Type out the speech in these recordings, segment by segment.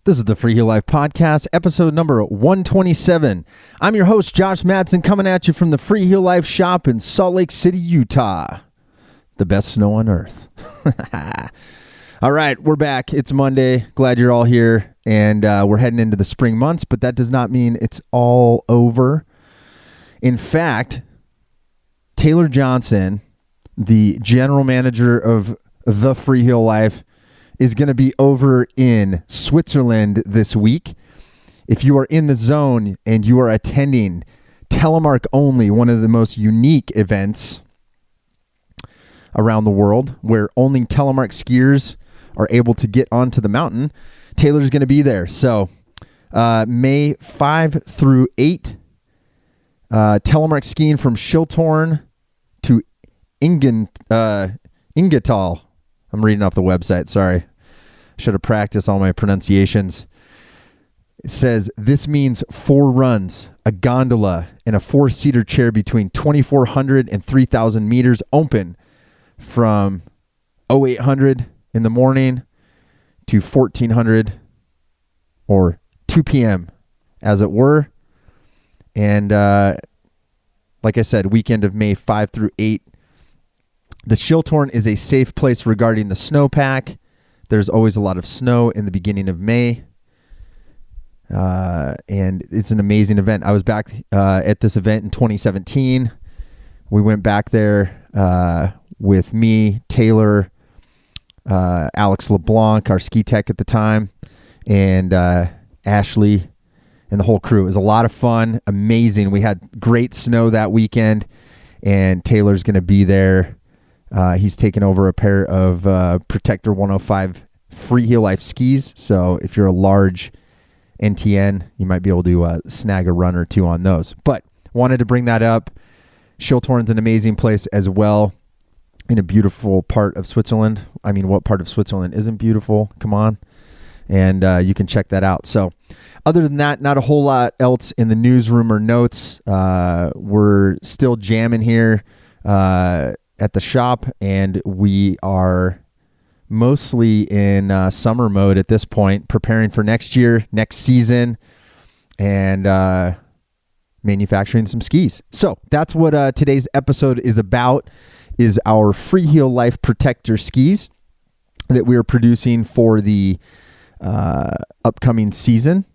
This is the Freeheel Life Podcast, episode number 127. I'm your host, Josh Madsen, coming at you from the Freeheel Life shop in Salt Lake City, Utah. The best snow on earth. All right, we're back. It's Monday. Glad you're all here. And we're heading into the spring months, but that does not mean it's all over. In fact, Taylor Johnson, the general manager of the Freeheel Life, is going to be over in Switzerland this week. If you are in the zone and you are attending Telemark only, one of the most unique events around the world where only Telemark skiers are able to get onto the mountain, Taylor's going to be there. So May 5 through 8, Telemark skiing from Schiltorn to Ingetal. I'm reading off the website. Sorry. Should have practiced all my pronunciations. It says, this means 4 runs, a gondola, and a 4-seater chair between 2,400 and 3,000 meters open from 0800 in the morning to 1400 or 2 p.m. as it were. And like I said, weekend of May 5 through 8. The Schiltorn is a safe place regarding the snowpack. There's always a lot of snow in the beginning of May. And it's an amazing event. I was back at this event in 2017. We went back there with me, Taylor, Alex LeBlanc, our ski tech at the time, and Ashley and the whole crew. It was a lot of fun, amazing. We had great snow that weekend, and Taylor's going to be there. He's taken over a pair of Protector 105 Freeheel Life skis. So if you're a large NTN, you might be able to snag a run or two on those. But wanted to bring that up. Schiltorn's an amazing place as well, in a beautiful part of Switzerland. I mean, what part of Switzerland isn't beautiful? Come on. And you can check that out. So other than that, not a whole lot else in the newsroom or notes. We're still jamming here at the shop, and we are mostly in summer mode at this point, preparing for next year, next season, and manufacturing some skis. So that's what today's episode is about, is our Freeheel Life Protector skis that we are producing for the upcoming season,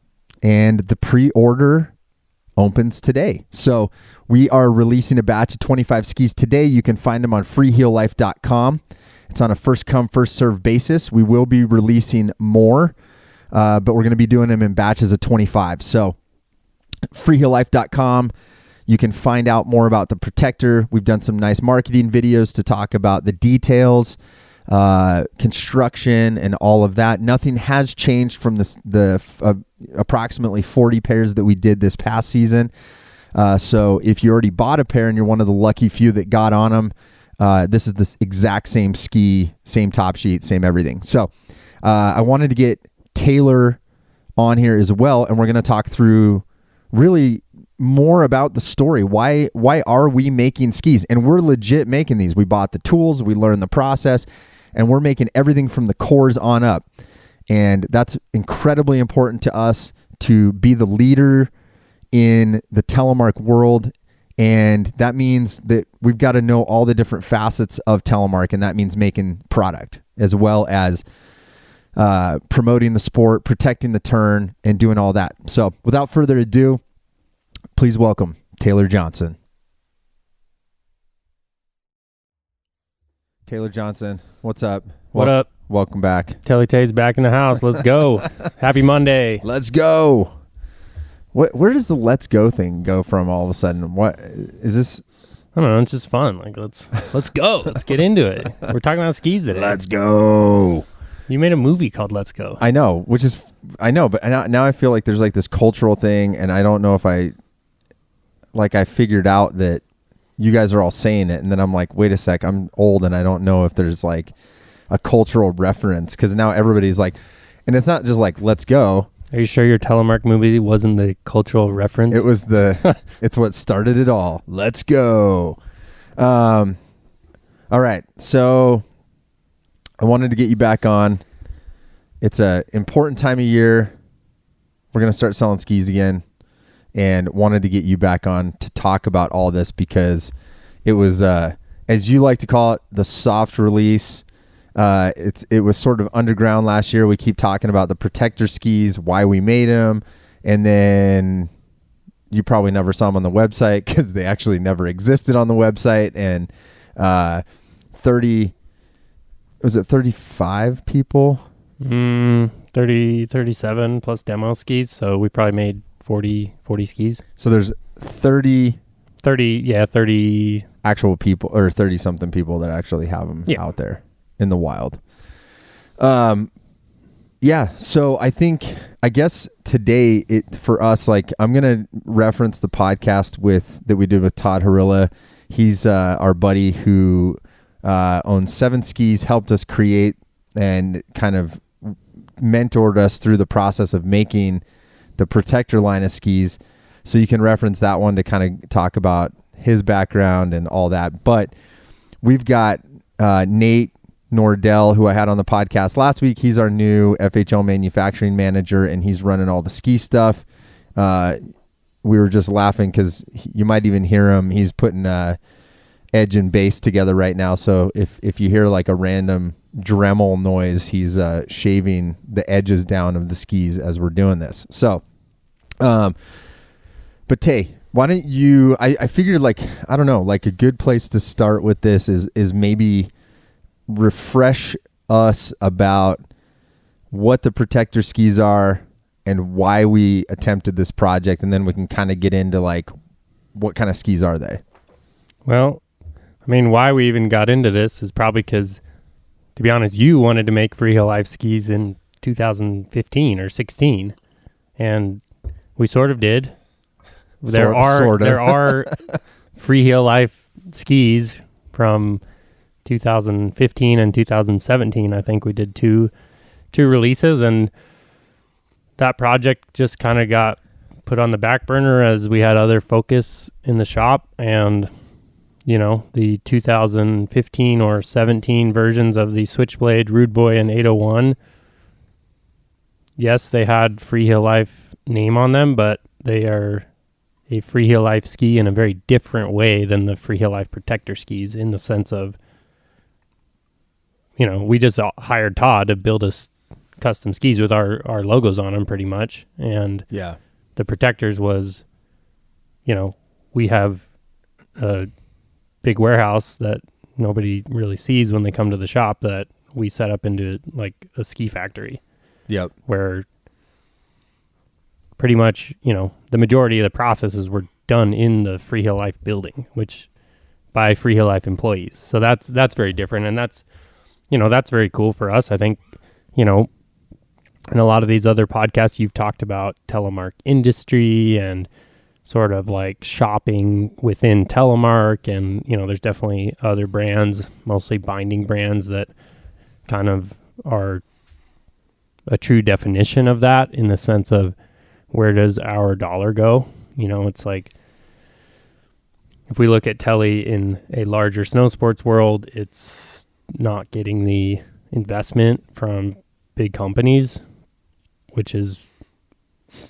and the pre-order opens today. So we are releasing a batch of 25 skis today. You can find them on freeheellife.com. It's on a first come, first serve basis. We will be releasing more, but we're going to be doing them in batches of 25. So freeheellife.com. You can find out more about the Protector. We've done some nice marketing videos to talk about the details, construction, and all of that. Nothing has changed from the approximately 40 pairs that we did this past season. So if you already bought a pair and you're one of the lucky few that got on them, this is the exact same ski, same top sheet, same everything. So I wanted to get Taylor on here as well, and we're going to talk through really more about the story. Why are we making skis? And we're legit making these. We bought the tools, we learned the process, and we're making everything from the cores on up. And that's incredibly important to us, to be the leader in the Telemark world. And that means that we've got to know all the different facets of Telemark, and that means making product as well as promoting the sport, protecting the turn, and doing all that. So without further ado, please welcome Taylor Johnson. Taylor Johnson, what's up? What up? Welcome back. Telly Tay's back in the house. Let's go. Happy Monday. Let's go. Where does the let's go thing go from all of a sudden? What is this? I don't know. It's just fun. Like let's go. Let's get into it. We're talking about skis today. Let's go. You made a movie called Let's Go. I know, but now I feel like there's like this cultural thing, and I don't know if I figured out that you guys are all saying it, and then I'm like, wait a sec, I'm old and I don't know if there's like a cultural reference, because now everybody's like, and it's not just like let's go. Are you sure your Telemark movie wasn't the cultural reference? It was it's what started it all. Let's go. All right. So I wanted to get you back on. It's a important time of year. we're going to start selling skis again, and wanted to get you back on to talk about all this because it was, as you like to call it, the soft release. It was sort of underground last year. We keep talking about the Protector skis, why we made them, and then you probably never saw them on the website because they actually never existed on the website. And 35 people? 37 plus demo skis. So we probably made 40 skis. So there's 30 actual people, or 30 something people that actually have them out there in the wild. So I guess today for us, like, I'm going to reference the podcast that we did with Todd Harilla. He's our buddy who owns 7 Skis, helped us create and kind of mentored us through the process of making the Protector line of skis. So you can reference that one to kind of talk about his background and all that. But we've got Nate Nordell, who I had on the podcast last week. He's our new FHL manufacturing manager, and he's running all the ski stuff. We were just laughing because you might even hear him. He's putting edge and base together right now. So if you hear like a random Dremel noise, he's shaving the edges down of the skis as we're doing this. So, but Tay, why don't you? I figured, like, I don't know, like a good place to start with this is maybe refresh us about what the Protector skis are and why we attempted this project, and then we can kind of get into like what kind of skis are they. Well, I mean, why we even got into this is probably because, to be honest, you wanted to make Freeheel Life skis in 2015 or 16, and we sort of did. There are Freeheel Life skis from 2015 and 2017. I think we did two releases, and that project just kind of got put on the back burner as we had other focus in the shop. And the 2015 or 17 versions of the Switchblade, Rude Boy, and 801, yes, they had Freeheel Life name on them, but they are a Freeheel Life ski in a very different way than the Freeheel Life Protector skis, in the sense of, we just hired Todd to build us custom skis with our logos on them pretty much. And the Protectors was, we have a big warehouse that nobody really sees when they come to the shop that we set up into like a ski factory. Yep. Where pretty much, the majority of the processes were done in the Freeheel Life building, which by Freeheel Life employees. So that's very different. And that's very cool for us. I think, in a lot of these other podcasts, you've talked about Telemark industry and sort of like shopping within Telemark. And, there's definitely other brands, mostly binding brands, that kind of are a true definition of that, in the sense of, where does our dollar go? It's like, if we look at Telly in a larger snow sports world, it's not getting the investment from big companies, which is,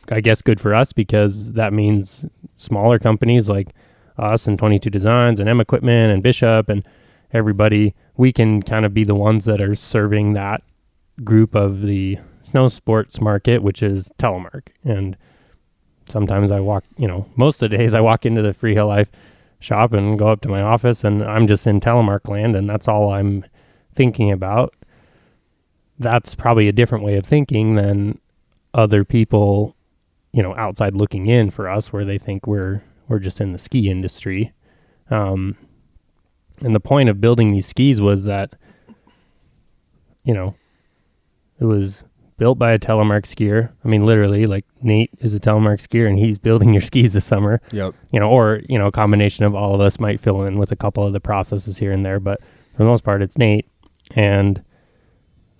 I guess, good for us, because that means smaller companies like us and 22 Designs and M Equipment and Bishop and everybody, we can kind of be the ones that are serving that group of the snow sports market, which is Telemark. And sometimes I walk, most of the days I walk into the Freeheel Life shop and go up to my office, and I'm just in Telemark land, and that's all I'm thinking about. That's probably a different way of thinking than other people, outside looking in for us, where they think we're just in the ski industry. And the point of building these skis was that, it was built by a Telemark skier. I mean, literally, like, Nate is a Telemark skier, and he's building your skis this summer. Yep. Or, a combination of all of us might fill in with a couple of the processes here and there, but for the most part, it's Nate. And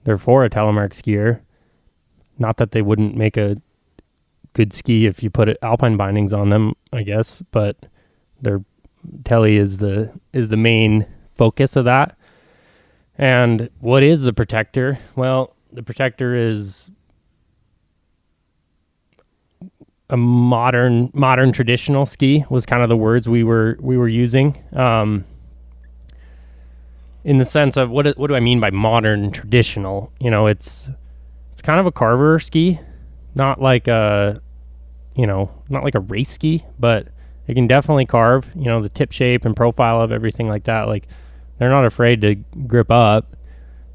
they're for a Telemark skier. Not that they wouldn't make a good ski if you put alpine bindings on them, I guess, but their Telly is the main focus of that. And what is the Protector? Well, the Protector is a modern traditional ski was kind of the words we were using. In the sense of what do I mean by modern traditional? It's kind of a carver ski, not like a race ski, but it can definitely carve, the tip shape and profile of everything like that. Like, they're not afraid to grip up,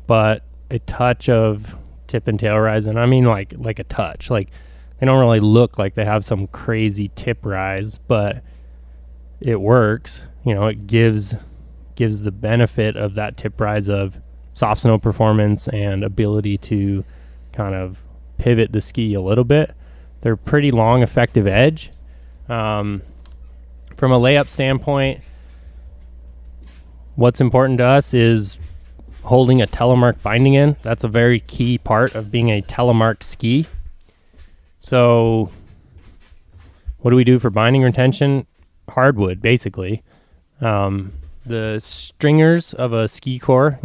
but a touch of tip and tail rise, and I mean like a touch. Like, they don't really look like they have some crazy tip rise, but it works. It gives the benefit of that tip rise of soft snow performance and ability to kind of pivot the ski a little bit. They're pretty long, effective edge. From a layup standpoint, what's important to us is holding a Telemark binding in. That's a very key part of being a Telemark ski. So what do we do for binding retention? Hardwood, basically. The stringers of a ski core,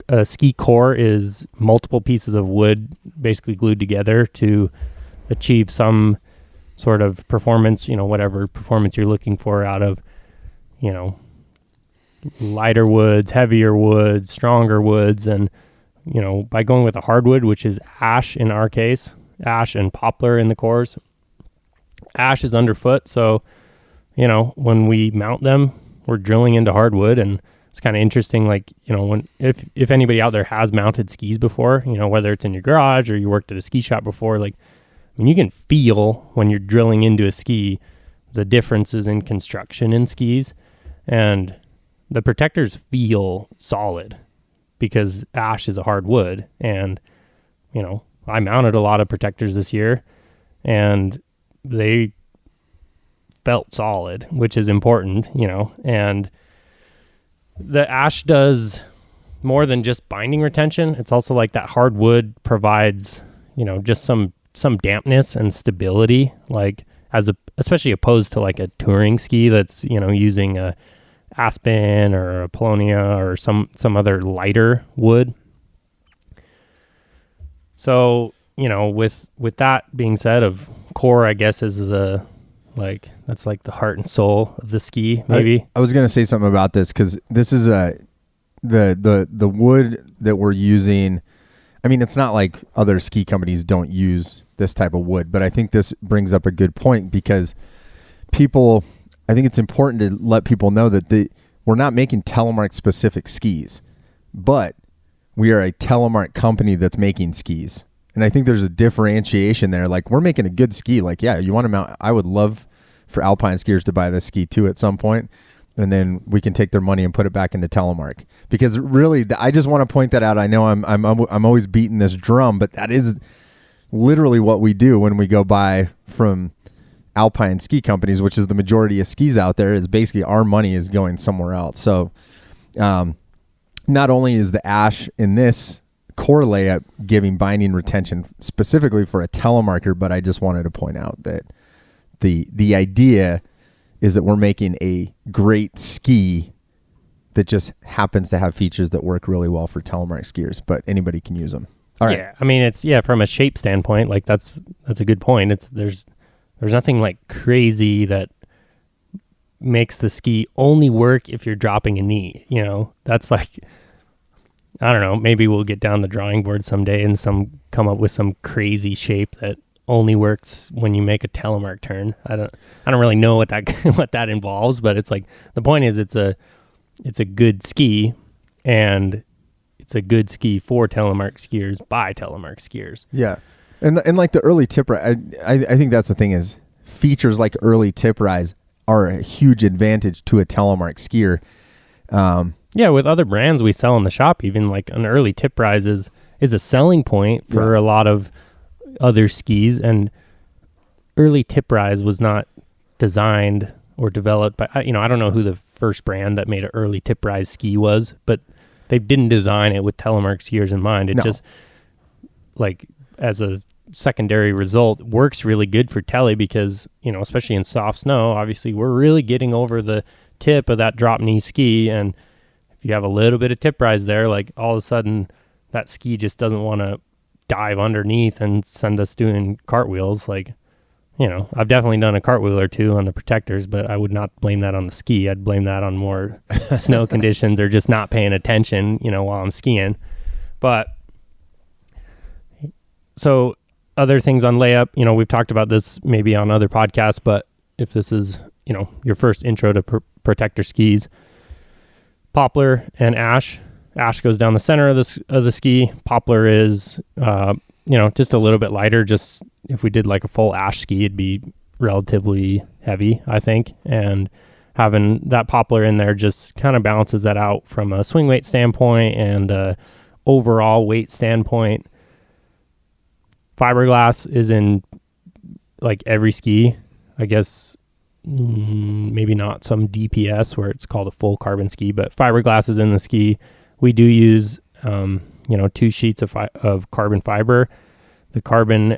a ski core is multiple pieces of wood basically glued together to achieve some sort of performance, whatever performance you're looking for out of, lighter woods, heavier woods, stronger woods. And, by going with a hardwood, which is ash in our case, ash and poplar in the cores, ash is underfoot. So, when we mount them, we're drilling into hardwood. And it's kind of interesting, like, if anybody out there has mounted skis before, whether it's in your garage or you worked at a ski shop before, like, you can feel when you're drilling into a ski the differences in construction in skis, and the protectors feel solid because ash is a hard wood. And I mounted a lot of protectors this year and they felt solid, which is important. And the ash does more than just binding retention. It's also like that hardwood provides just some dampness and stability, like especially opposed to like a touring ski that's using a aspen or a paulownia or some other lighter wood. So with that being said, of core, I guess, is that's like the heart and soul of the ski. Maybe I was gonna say something about this because this is the wood that we're using. I mean, it's not like other ski companies don't use this type of wood, but I think this brings up a good point because I think it's important to let people know that we're not making Telemark specific skis, but we are a Telemark company that's making skis. And I think there's a differentiation there. Like, we're making a good ski. Like, yeah, you want to mount, I would love for alpine skiers to buy this ski too at some point. And then we can take their money and put it back into Telemark, because really, I just want to point that out. I know I'm always beating this drum, but that is literally what we do when we go buy from alpine ski companies, which is the majority of skis out there. Is basically our money is going somewhere else. So, not only is the ash in this core layup giving binding retention specifically for a telemarker, but I just wanted to point out that the idea is that we're making a great ski that just happens to have features that work really well for telemark skiers, but anybody can use them. All right. Yeah, I mean, it's from a shape standpoint, like that's a good point. There's nothing like crazy that makes the ski only work if you're dropping a knee. That's like, I don't know, maybe we'll get down the drawing board someday and come up with some crazy shape that only works when you make a telemark turn. I don't really know what that involves, but it's like, the point is it's a good ski, and it's a good ski for telemark skiers by telemark skiers. Yeah. And like the early tip rise, I think that's the thing, is features like early tip rise are a huge advantage to a telemark skier. Yeah, with other brands we sell in the shop, even like an early tip rise is a selling point for a lot of other skis. And early tip rise was not designed or developed by, I don't know who the first brand that made an early tip rise ski was, but they didn't design it with telemark skiers in mind. It just, like, as a secondary result, works really good for tele because, especially in soft snow, obviously we're really getting over the tip of that drop knee ski. And if you have a little bit of tip rise there, like, all of a sudden that ski just doesn't want to dive underneath and send us doing cartwheels. Like, I've definitely done a cartwheel or two on the protectors, but I would not blame that on the ski. I'd blame that on more snow conditions or just not paying attention, while I'm skiing. But so other things on layup, we've talked about this maybe on other podcasts, but if this is, your first intro to protector skis, Poplar and Ash. Ash goes down the center of the ski. Poplar is, just a little bit lighter. Just if we did like a full Ash ski, it'd be relatively heavy, I think. And having that Poplar in there just kind of balances that out from a swing weight standpoint and overall weight standpoint. Fiberglass is in like every ski, I guess. Maybe not some DPS where it's called a full carbon ski, but fiberglass is in the ski. We do use, 2 sheets of carbon fiber. The carbon,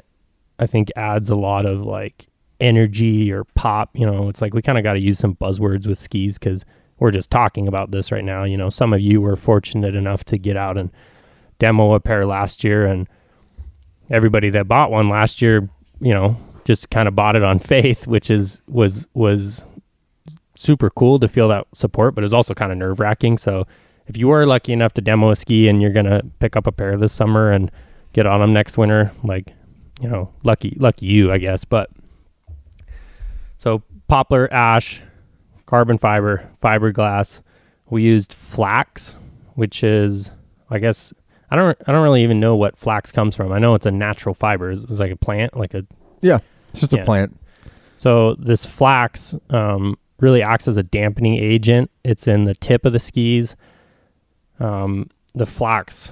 I think, adds a lot of like energy or pop. It's like we kind of got to use some buzzwords with skis because we're just talking about this right now. Some of you were fortunate enough to get out and demo a pair last year, and everybody that bought one last year, just kind of bought it on faith, which was super cool to feel that support, but it's also kind of nerve-wracking. So if you were lucky enough to demo a ski and you're going to pick up a pair this summer and get on them next winter, like, lucky you, I guess. But so Poplar, Ash, carbon fiber, fiberglass. We used flax, which is, I guess, I don't really even know what flax comes from. I know it's a natural fiber. It's like a plant, yeah. It's just a plant. So this flax really acts as a dampening agent. It's in the tip of the skis. The flax,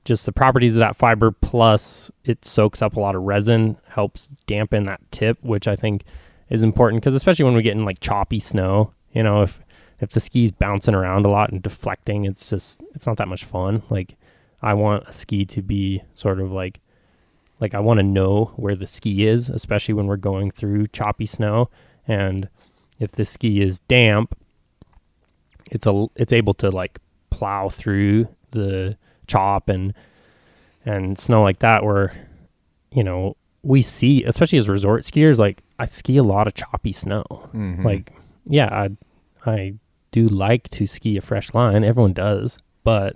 just the properties of that fiber, plus it soaks up a lot of resin, helps dampen that tip, which I think is important because especially when we get in like choppy snow, if the ski's bouncing around a lot and deflecting, it's not that much fun. Like I want a ski to be sort of like I want to know where the ski is, especially when we're going through choppy snow. And if the ski is damp, it's able to like plow through the chop and snow like that. Where, we see, especially as resort skiers, like I ski a lot of choppy snow. Mm-hmm. Like, yeah, I do like to ski a fresh line. Everyone does, but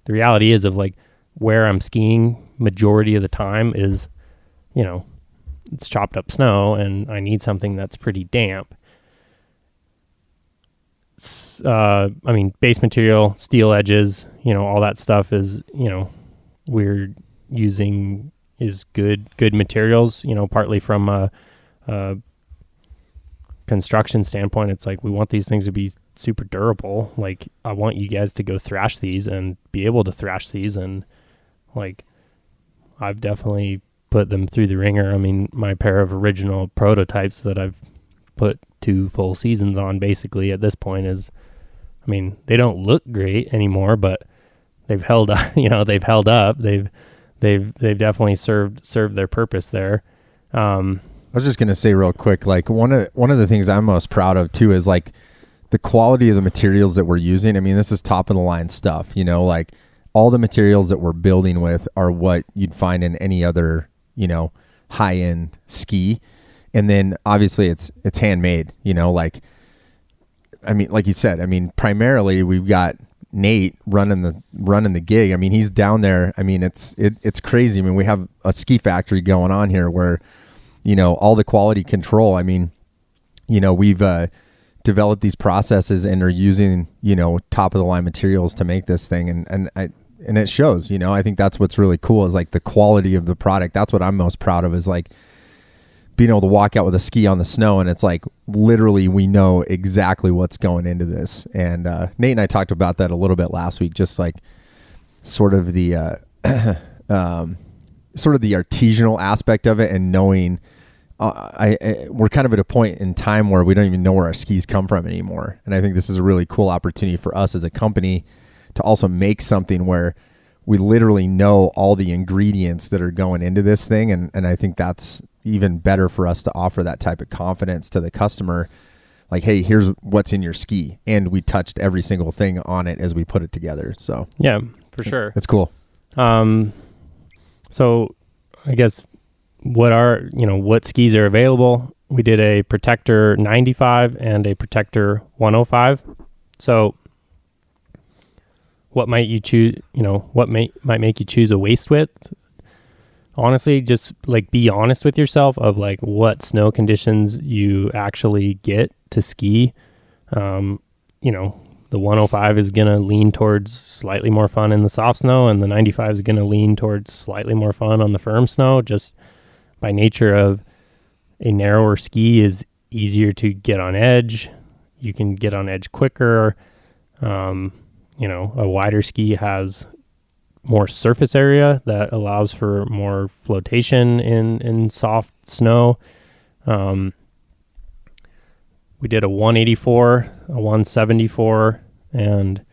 the reality is of like where I'm skiing majority of the time is, it's chopped up snow and I need something that's pretty damp. Base material, steel edges, all that stuff is, we're using is good materials, partly from a construction standpoint. It's like, we want these things to be super durable. Like I want you guys to go thrash these and be able to thrash these. And like, I've definitely put them through the ringer. I mean, my pair of original prototypes that I've put 2 full seasons on basically at this point is, they don't look great anymore, but they've held up, they've held up. They've definitely served their purpose there. I was just going to say real quick, like one of the things I'm most proud of too is like the quality of the materials that we're using. This is top of the line stuff, like all the materials that we're building with are what you'd find in any other, high-end ski. And then obviously it's handmade, like you said, primarily we've got Nate running the gig. He's down there. It's crazy. We have a ski factory going on here where, all the quality control. We've developed these processes and are using, top of the line materials to make this thing. And it shows, I think that's what's really cool is like the quality of the product. That's what I'm most proud of is like being able to walk out with a ski on the snow. And it's like, literally, we know exactly what's going into this. And Nate and I talked about that a little bit last week, just like sort of the artisanal aspect of it and knowing we're kind of at a point in time where we don't even know where our skis come from anymore. And I think this is a really cool opportunity for us as a company to also make something where we literally know all the ingredients that are going into this thing. And I think that's even better for us to offer that type of confidence to the customer. Like, hey, here's what's in your ski. And we touched every single thing on it as we put it together. So yeah, for sure. It's cool. So I guess, what skis are available. We did a Protector 95 and a Protector 105. So what might you choose, what might make you choose a waist width? Honestly, just like be honest with yourself of like what snow conditions you actually get to ski. The 105 is going to lean towards slightly more fun in the soft snow, and the 95 is going to lean towards slightly more fun on the firm snow. Just by nature of a narrower ski is easier to get on edge. You can get on edge quicker. A wider ski has more surface area that allows for more flotation in soft snow. We did a 184, a 174, and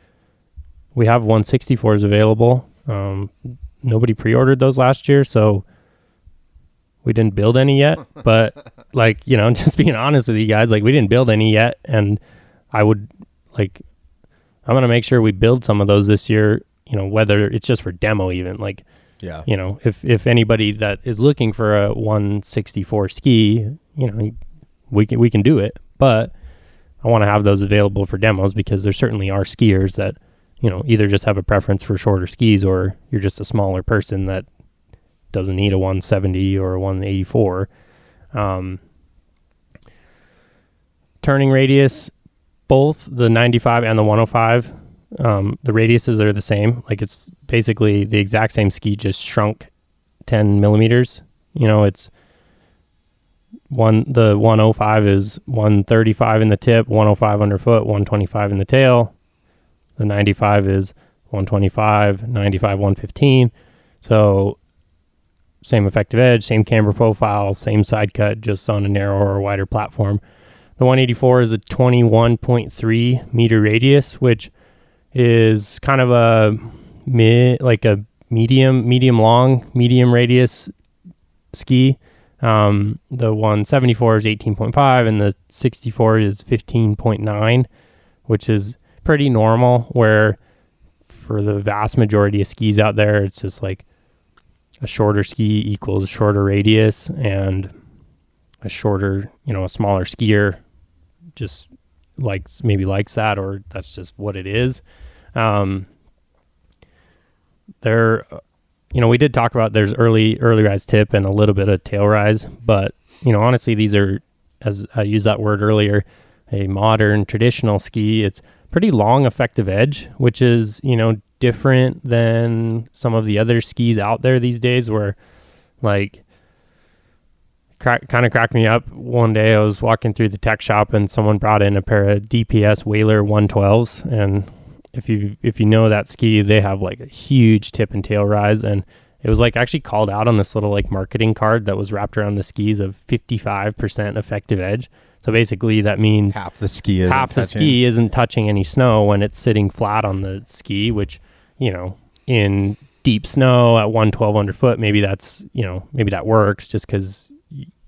we have 164s available. Nobody pre-ordered those last year, so we didn't build any yet. But just being honest with you guys, we didn't build any yet, and I'm going to make sure we build some of those this year, whether it's just for demo even. If anybody that is looking for a 164 ski, we can do it. But I want to have those available for demos because there certainly are skiers that, either just have a preference for shorter skis, or you're just a smaller person that doesn't need a 170 or a 184. Turning radius, both the 95 and the 105, the radiuses are the same. It's basically the exact same ski, just shrunk 10 millimeters. It's the 105 is 135 in the tip, 105 underfoot, 125 in the tail. The 95 is 125, 95, 115. So same effective edge, same camber profile, same side cut, just on a narrower or wider platform. The 184 is a 21.3 meter radius, which is kind of a medium long, medium radius ski. The 174 is 18.5 and the 64 is 15.9, which is pretty normal, where for the vast majority of skis out there, it's just like a shorter ski equals shorter radius, and a shorter, a smaller skier just likes that, or that's just what it is. We did talk about there's early rise tip and a little bit of tail rise, but honestly, these are, as I used that word earlier, a modern traditional ski. It's pretty long effective edge, which is different than some of the other skis out there these days, where kind of cracked me up. One day I was walking through the tech shop and someone brought in a pair of DPS Whaler 112s, and if you know that ski, they have a huge tip and tail rise, and it was actually called out on this little marketing card that was wrapped around the skis of 55% effective edge. So basically that means half the ski isn't touching any snow when it's sitting flat on the ski, which in deep snow at 112 underfoot, maybe that works just because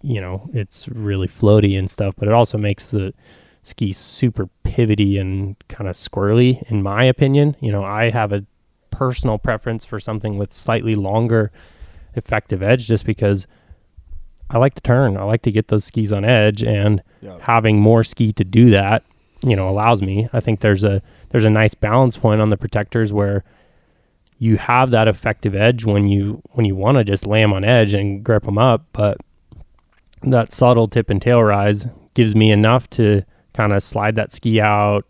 it's really floaty and stuff, but it also makes the ski super pivoty and kind of squirrely, in my opinion. I have a personal preference for something with slightly longer effective edge, just because I like to turn. I like to get those skis on edge, and having more ski to do that, allows me. I think there's a nice balance point on the Protectors where you have that effective edge when you want to just lay them on edge and grip them up, but that subtle tip and tail rise gives me enough to kind of slide that ski out,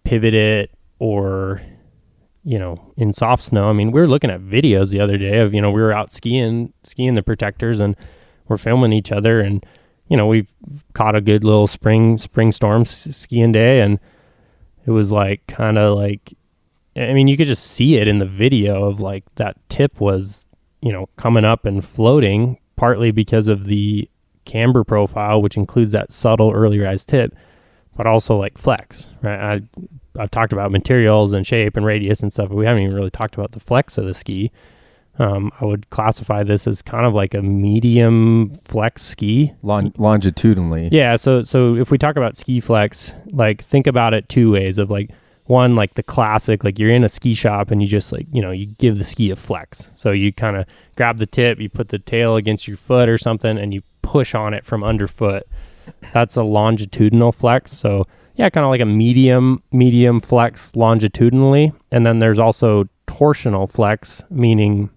pivot it, or, in soft snow. I mean, we were looking at videos the other day of, we were out skiing the Protectors, and we're filming each other, and, we've caught a good little spring storm skiing day, and it was you could just see it in the video of that tip was, coming up and floating, partly because of the camber profile, which includes that subtle early rise tip, but also flex, right? I've talked about materials and shape and radius and stuff, but we haven't even really talked about the flex of the ski. I would classify this as kind of a medium flex ski. Longitudinally. Yeah. So if we talk about ski flex, think about it two ways of one, like the classic, like you're in a ski shop and you just like, you give the ski a flex. So you kind of grab the tip, you put the tail against your foot or something, and you push on it from underfoot. That's a longitudinal flex. So yeah, kind of like a medium flex longitudinally. And then there's also torsional flex, meaning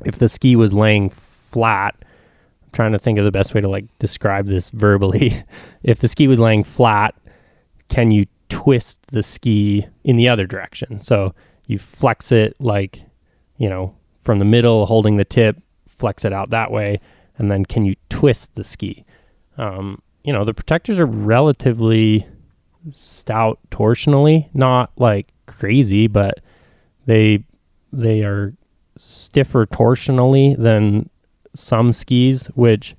if the ski was laying flat, I'm trying to think of the best way to like describe this verbally. If the ski was laying flat, can you twist the ski in the other direction? So you flex it like, from the middle, holding the tip, flex it out that way. And then can you twist the ski? The protectors are relatively stout torsionally, not like crazy, but they are stiffer torsionally than some skis, which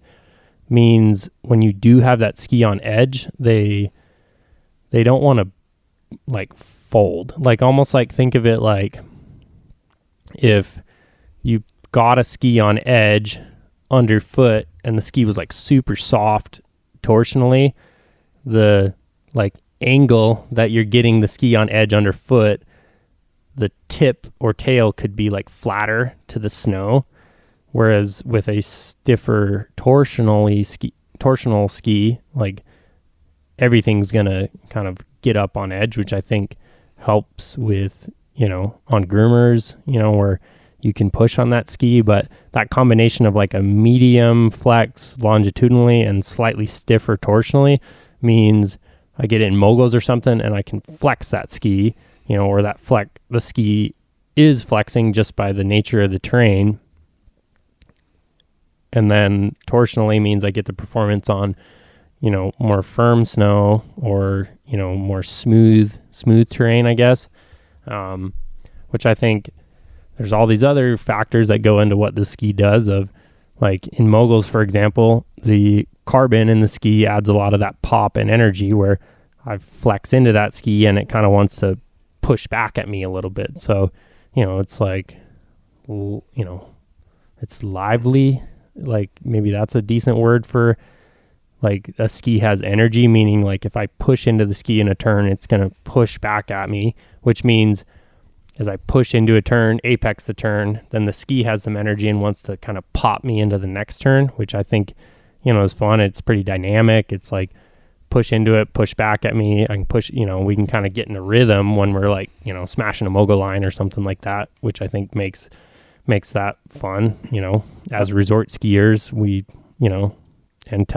means when you do have that ski on edge, they don't want to like fold. Like almost like think of it like if you got a ski on edge underfoot and the ski was like super soft torsionally, the like angle that you're getting the ski on edge underfoot, the tip or tail could be like flatter to the snow. Whereas with a stiffer torsional ski, like everything's gonna kind of get up on edge, which I think helps with, on groomers, where you can push on that ski. But that combination of like a medium flex longitudinally and slightly stiffer torsionally means I get it in moguls or something and I can flex that ski, or the ski is flexing just by the nature of the terrain. And then torsionally means I get the performance on, more firm snow or, more smooth terrain, I guess. Which I think there's all these other factors that go into what the ski does. Of like in moguls, for example, the carbon in the ski adds a lot of that pop and energy where I flex into that ski and it kind of wants to push back at me a little bit. So, it's like, it's lively. Like maybe that's a decent word for like a ski has energy, meaning like if I push into the ski in a turn, it's going to push back at me, which means as I push into a turn, apex the turn, then the ski has some energy and wants to kind of pop me into the next turn, which I think, is fun. It's pretty dynamic. It's like push into it, push back at me. I can push, we can kind of get in a rhythm when we're like, smashing a mogul line or something like that, which I think makes that fun, as resort skiers, we, and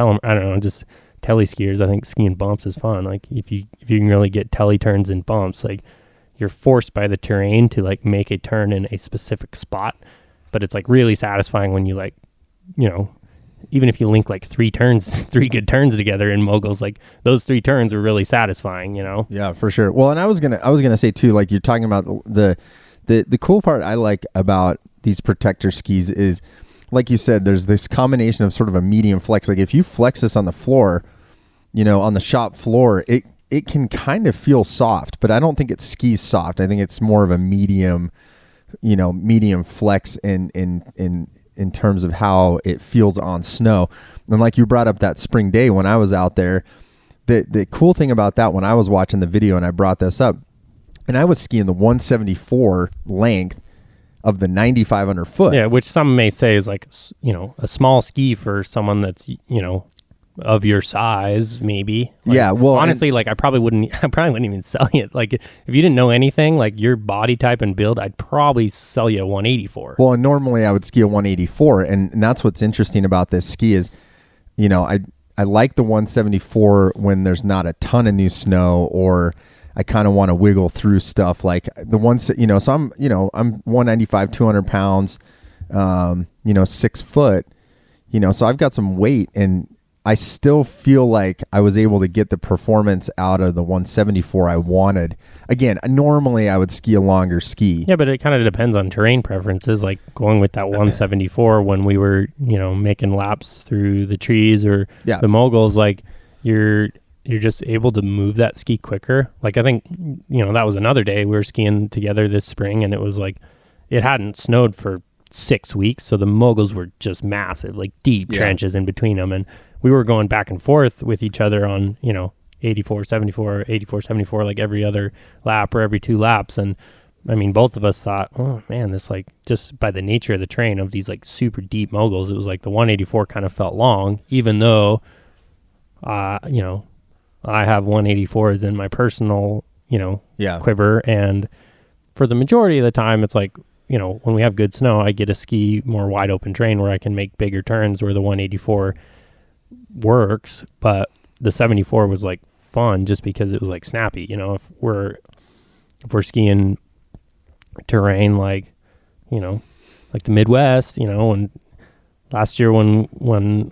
just telly skiers, I think skiing bumps is fun. Like if you can really get telly turns and bumps, like you're forced by the terrain to like make a turn in a specific spot, but it's like really satisfying when you like, even if you link like three good turns together in moguls, like those 3 turns are really satisfying, Yeah, for sure. Well, and I was gonna say too, like you're talking about the cool part I like about these protector skis is, like you said, there's this combination of sort of a medium flex. Like if you flex this on the floor, on the shop floor, it can kind of feel soft, but I don't think it's ski soft. I think it's more of a medium flex in terms of how it feels on snow. And like you brought up that spring day when I was out there, the cool thing about that, when I was watching the video and I brought this up, and I was skiing the 174 length of the 95 underfoot. Yeah, which some may say is like, a small ski for someone that's, of your size, maybe. Like, yeah, well, honestly, like I probably wouldn't even sell you. Like if you didn't know anything, like your body type and build, I'd probably sell you a 184. Well, and normally I would ski a 184, and that's what's interesting about this ski is, I like the 174 when there's not a ton of new snow, or I kind of want to wiggle through stuff like the ones, so I'm 195, 200 pounds, 6 foot, so I've got some weight, and I still feel like I was able to get the performance out of the 174 I wanted. Again, normally I would ski a longer ski. Yeah, but it kind of depends on terrain preferences, like going with that 174 when we were, making laps through the trees or the moguls, like you're just able to move that ski quicker. Like I think, that was another day we were skiing together this spring, and it was like, it hadn't snowed for 6 weeks. So the moguls were just massive, like deep trenches in between them. And we were going back and forth with each other on, 84, 74, 84, 74, like every other lap or every 2 laps. And I mean, both of us thought, oh man, this like just by the nature of the terrain of these like super deep moguls, it was like the 184 kind of felt long, even though, you know, I have 184s in my personal, you know, quiver. And for the majority of the time, it's like, you know, when we have good snow, I get to ski more wide open terrain where I can make bigger turns where the 184 works. But the 74 was like fun just because it was like snappy. You know, if we're skiing terrain like, you know, like the Midwest, you know, and last year when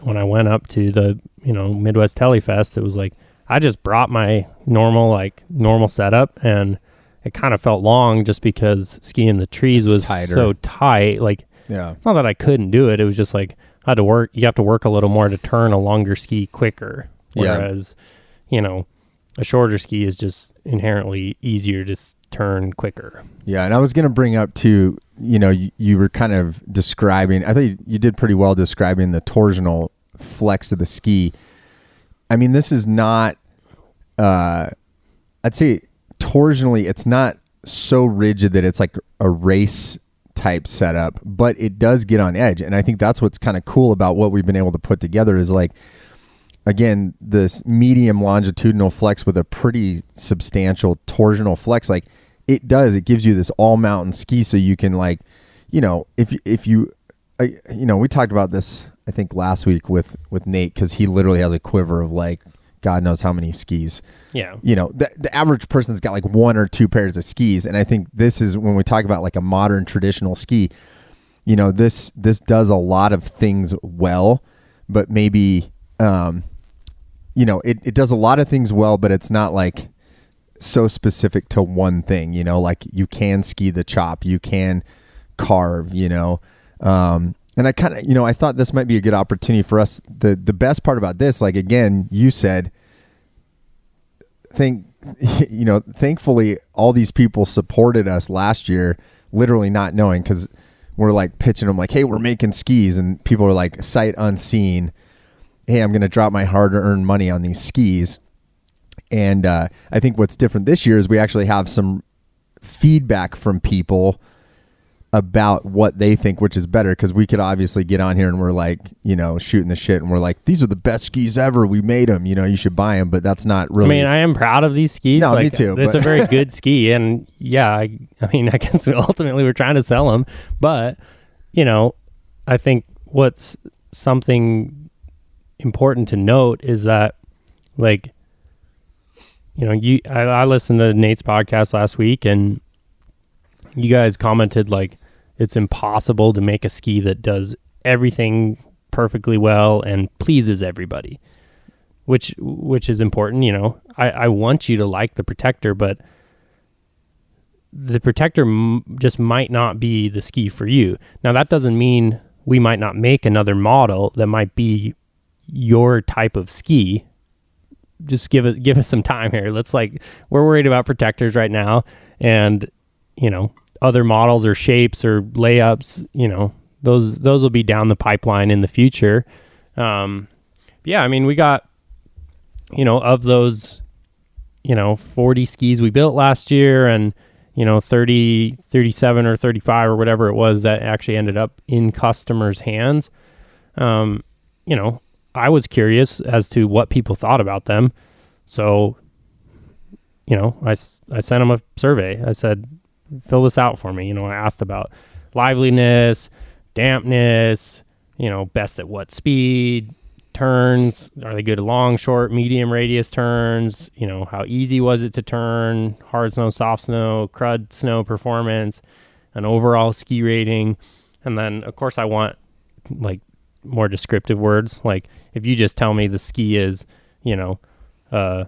I went up to the, you know, Midwest Telefest, it was like I just brought my normal setup, and it kind of felt long just because skiing the trees was tighter. So tight. Like, it's not that I couldn't do it. It was just like I had to work. You have to work a little more to turn a longer ski quicker. Whereas, you know, a shorter ski is just inherently easier to turn quicker. Yeah. And I was going to bring up too, you know, you were kind of describing, I think you did pretty well describing the torsional flex of the ski. I mean, this is not, I'd say torsionally, it's not so rigid that it's like a race type setup, but it does get on edge. And I think that's what's kind of cool about what we've been able to put together is like, again, this medium longitudinal flex with a pretty substantial torsional flex. Like it gives you this all mountain ski. So you can like, you know, if you, you know, we talked about this, I think last week with Nate, cause he literally has a quiver of like, God knows how many skis. Yeah. You know, the average person's got like 1 or 2 pairs of skis. And I think this is when we talk about like a modern traditional ski, you know, this does a lot of things well, but maybe, you know, it does a lot of things well, but it's not like so specific to one thing, you know, like you can ski the chop, you can carve, you know, and I kind of, you know, I thought this might be a good opportunity for us. The best part about this, like, again, you said, you know, thankfully all these people supported us last year, literally not knowing, because we're like pitching them like, hey, we're making skis. And people are like sight unseen. Hey, I'm going to drop my hard earned money on these skis. And I think what's different this year is we actually have some feedback from people about what they think, which is better, because we could obviously get on here and we're like, you know, shooting the shit and we're like, these are the best skis ever, we made them, you know, you should buy them, but that's not really. I mean, I am proud of these skis. No, like, me too. It's a very good ski, and yeah, I mean, I guess ultimately we're trying to sell them, but you know, I think what's something important to note is that, like, you know, I listened to Nate's podcast last week, and you guys commented like it's impossible to make a ski that does everything perfectly well and pleases everybody, which is important. You know, I want you to like the Protector, but the Protector just might not be the ski for you. Now, that doesn't mean we might not make another model that might be your type of ski. Just give us some time here. We're worried about Protectors right now, and you know, other models or shapes or layups, you know, those will be down the pipeline in the future. Yeah, I mean, we got, you know, of those, you know, 40 skis we built last year, and, you know, 30, 37 or 35 or whatever it was that actually ended up in customers' hands. You know, I was curious as to what people thought about them. So, you know, I sent them a survey. I said, fill this out for me. You know, I asked about liveliness, dampness, you know, best at what speed, turns, are they good at long, short, medium radius turns, you know, how easy was it to turn, hard snow, soft snow, crud snow performance, an overall ski rating. And then, of course, I want like more descriptive words. Like if you just tell me the ski is, you know, 4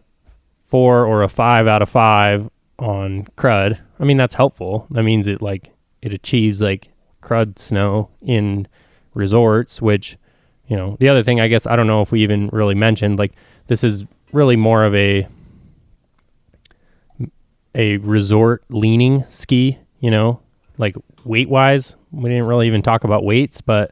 or a 5 out of 5 on crud, I mean, that's helpful. That means it achieves like crud snow in resorts, which, you know, the other thing, I guess, I don't know if we even really mentioned, like this is really more of a resort leaning ski, you know, like weight wise, we didn't really even talk about weights, but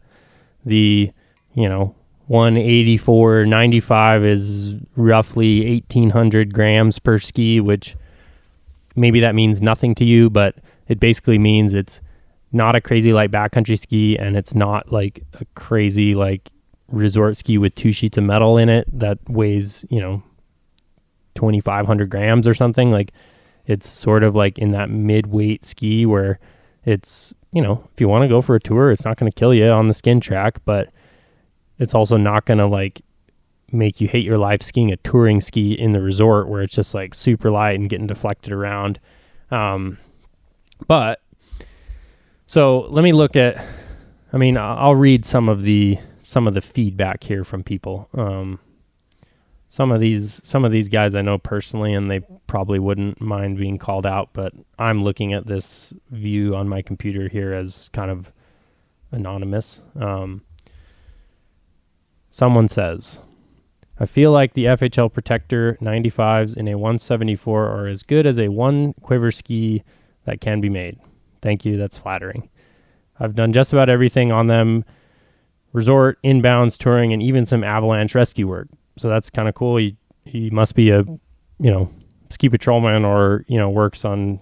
the, you know, 184.95 is roughly 1,800 grams per ski, which maybe that means nothing to you, but it basically means it's not a crazy light backcountry ski, and it's not like a crazy like resort ski with 2 sheets of metal in it that weighs, 2,500 grams or something. Like, it's sort of like in that mid-weight ski where it's, if you want to go for a tour, it's not going to kill you on the skin track, but it's also not going to like make you hate your life skiing a touring ski in the resort where it's just like super light and getting deflected around. But so let me look at, I'll read some of the feedback here from people. Some of these guys I know personally, and they probably wouldn't mind being called out, but I'm looking at this view on my computer here as kind of anonymous. Someone says, I feel like the FHL Protector 95s in a 174 are as good as a one quiver ski that can be made. Thank you, that's flattering. I've done just about everything on them, resort, inbounds, touring, and even some avalanche rescue work. So that's kind of cool. He must be a, ski patrolman or, works on,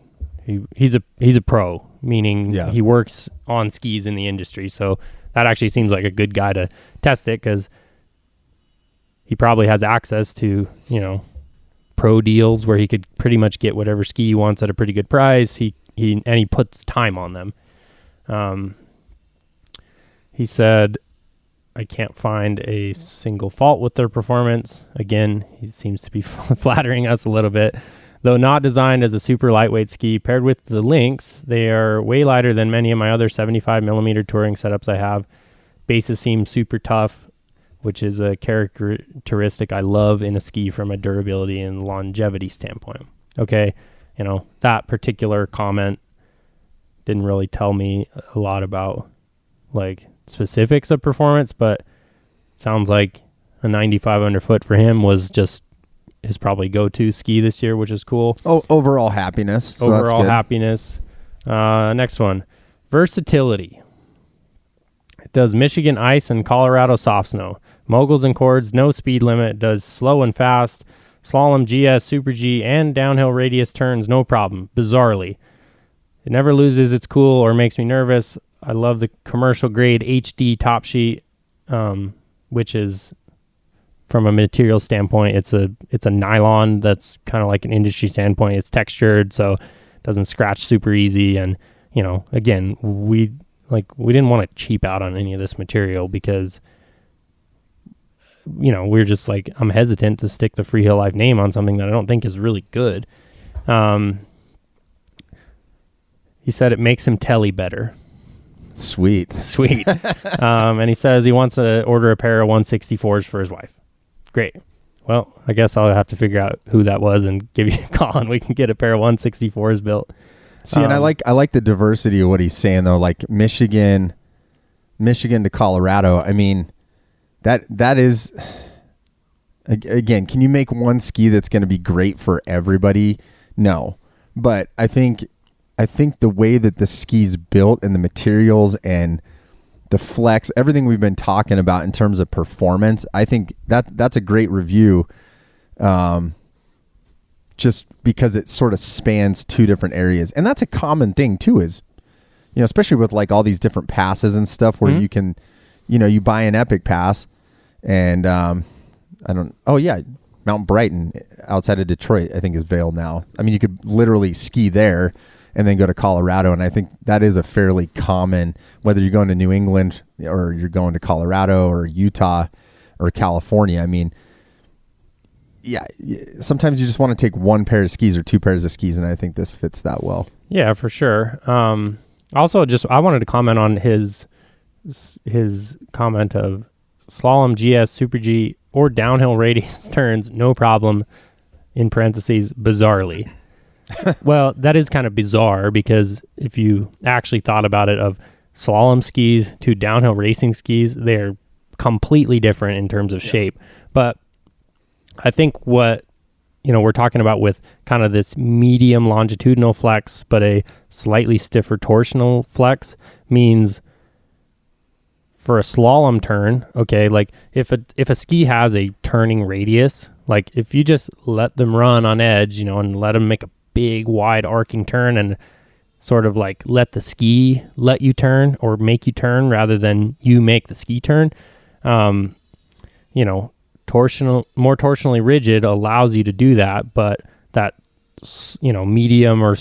he's a pro, meaning he works on skis in the industry. So that actually seems like a good guy to test it, because he probably has access to, pro deals where he could pretty much get whatever ski he wants at a pretty good price. He puts time on them. He said, I can't find a single fault with their performance. Again, he seems to be flattering us a little bit. Though not designed as a super lightweight ski, paired with the Lynx, they are way lighter than many of my other 75 millimeter touring setups I have. Bases seem super tough, which is a characteristic I love in a ski from a durability and longevity standpoint. Okay, that particular comment didn't really tell me a lot about like specifics of performance, but sounds like a 95 underfoot for him was just his probably go-to ski this year, which is cool. Oh, overall happiness. So overall happiness. Next one, Versatility. It does Michigan ice and Colorado soft snow. Moguls and cords, no speed limit. Does slow and fast, slalom, GS, super G, and downhill radius turns, no problem, bizarrely. It never loses its cool or makes me nervous. I love the commercial grade HD top sheet, which is, from a material standpoint, it's a nylon that's kind of like an industry standpoint. It's textured, so it doesn't scratch super easy. And, again, we didn't want to cheap out on any of this material because, we're just like, I'm hesitant to stick the Freeheel Life name on something that I don't think is really good. He said it makes him telly better. Sweet. And he says he wants to order a pair of 164s for his wife. Great. Well, I guess I'll have to figure out who that was and give you a call, and we can get a pair of 164s built. See, and I like the diversity of what he's saying though. Like Michigan to Colorado. I mean, that is, again, can you make one ski that's going to be great for everybody? No, but I think the way that the ski's built and the materials and the flex, everything we've been talking about in terms of performance, I think that's a great review. Just because it sort of spans two different areas. And that's a common thing too, is, especially with like all these different passes and stuff where you can, you buy an Epic pass and, Mount Brighton outside of Detroit, I think is Vail now. I mean, you could literally ski there and then go to Colorado. And I think that is a fairly common, whether you're going to New England or you're going to Colorado or Utah or California. I mean, yeah, sometimes you just want to take one pair of skis or two pairs of skis, and I think this fits that well. Yeah, for sure. Also, I wanted to comment on his comment of slalom, GS, super G, or downhill radius turns, no problem, in parentheses, bizarrely. Well, that is kind of bizarre, because if you actually thought about it, of slalom skis to downhill racing skis, they're completely different in terms of shape. But I think what we're talking about with kind of this medium longitudinal flex, but a slightly stiffer torsional flex, means for a slalom turn, okay, like if a ski has a turning radius, like if you just let them run on edge, and let them make a big wide arcing turn and sort of like let the ski let you turn or make you turn rather than you make the ski turn, more torsionally rigid allows you to do that, but that, medium or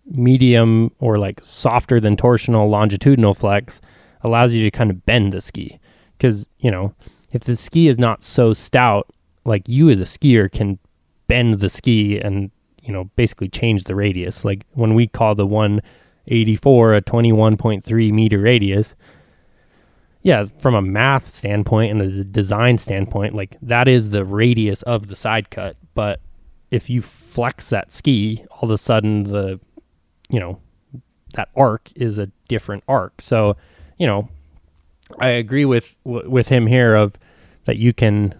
medium or like softer than torsional longitudinal flex allows you to kind of bend the ski. Because, if the ski is not so stout, like you as a skier can bend the ski and, basically change the radius. Like when we call the 184 a 21.3 meter radius, yeah, from a math standpoint and a design standpoint, like that is the radius of the side cut. But if you flex that ski, all of a sudden that arc is a different arc. So, I agree with him here of that you can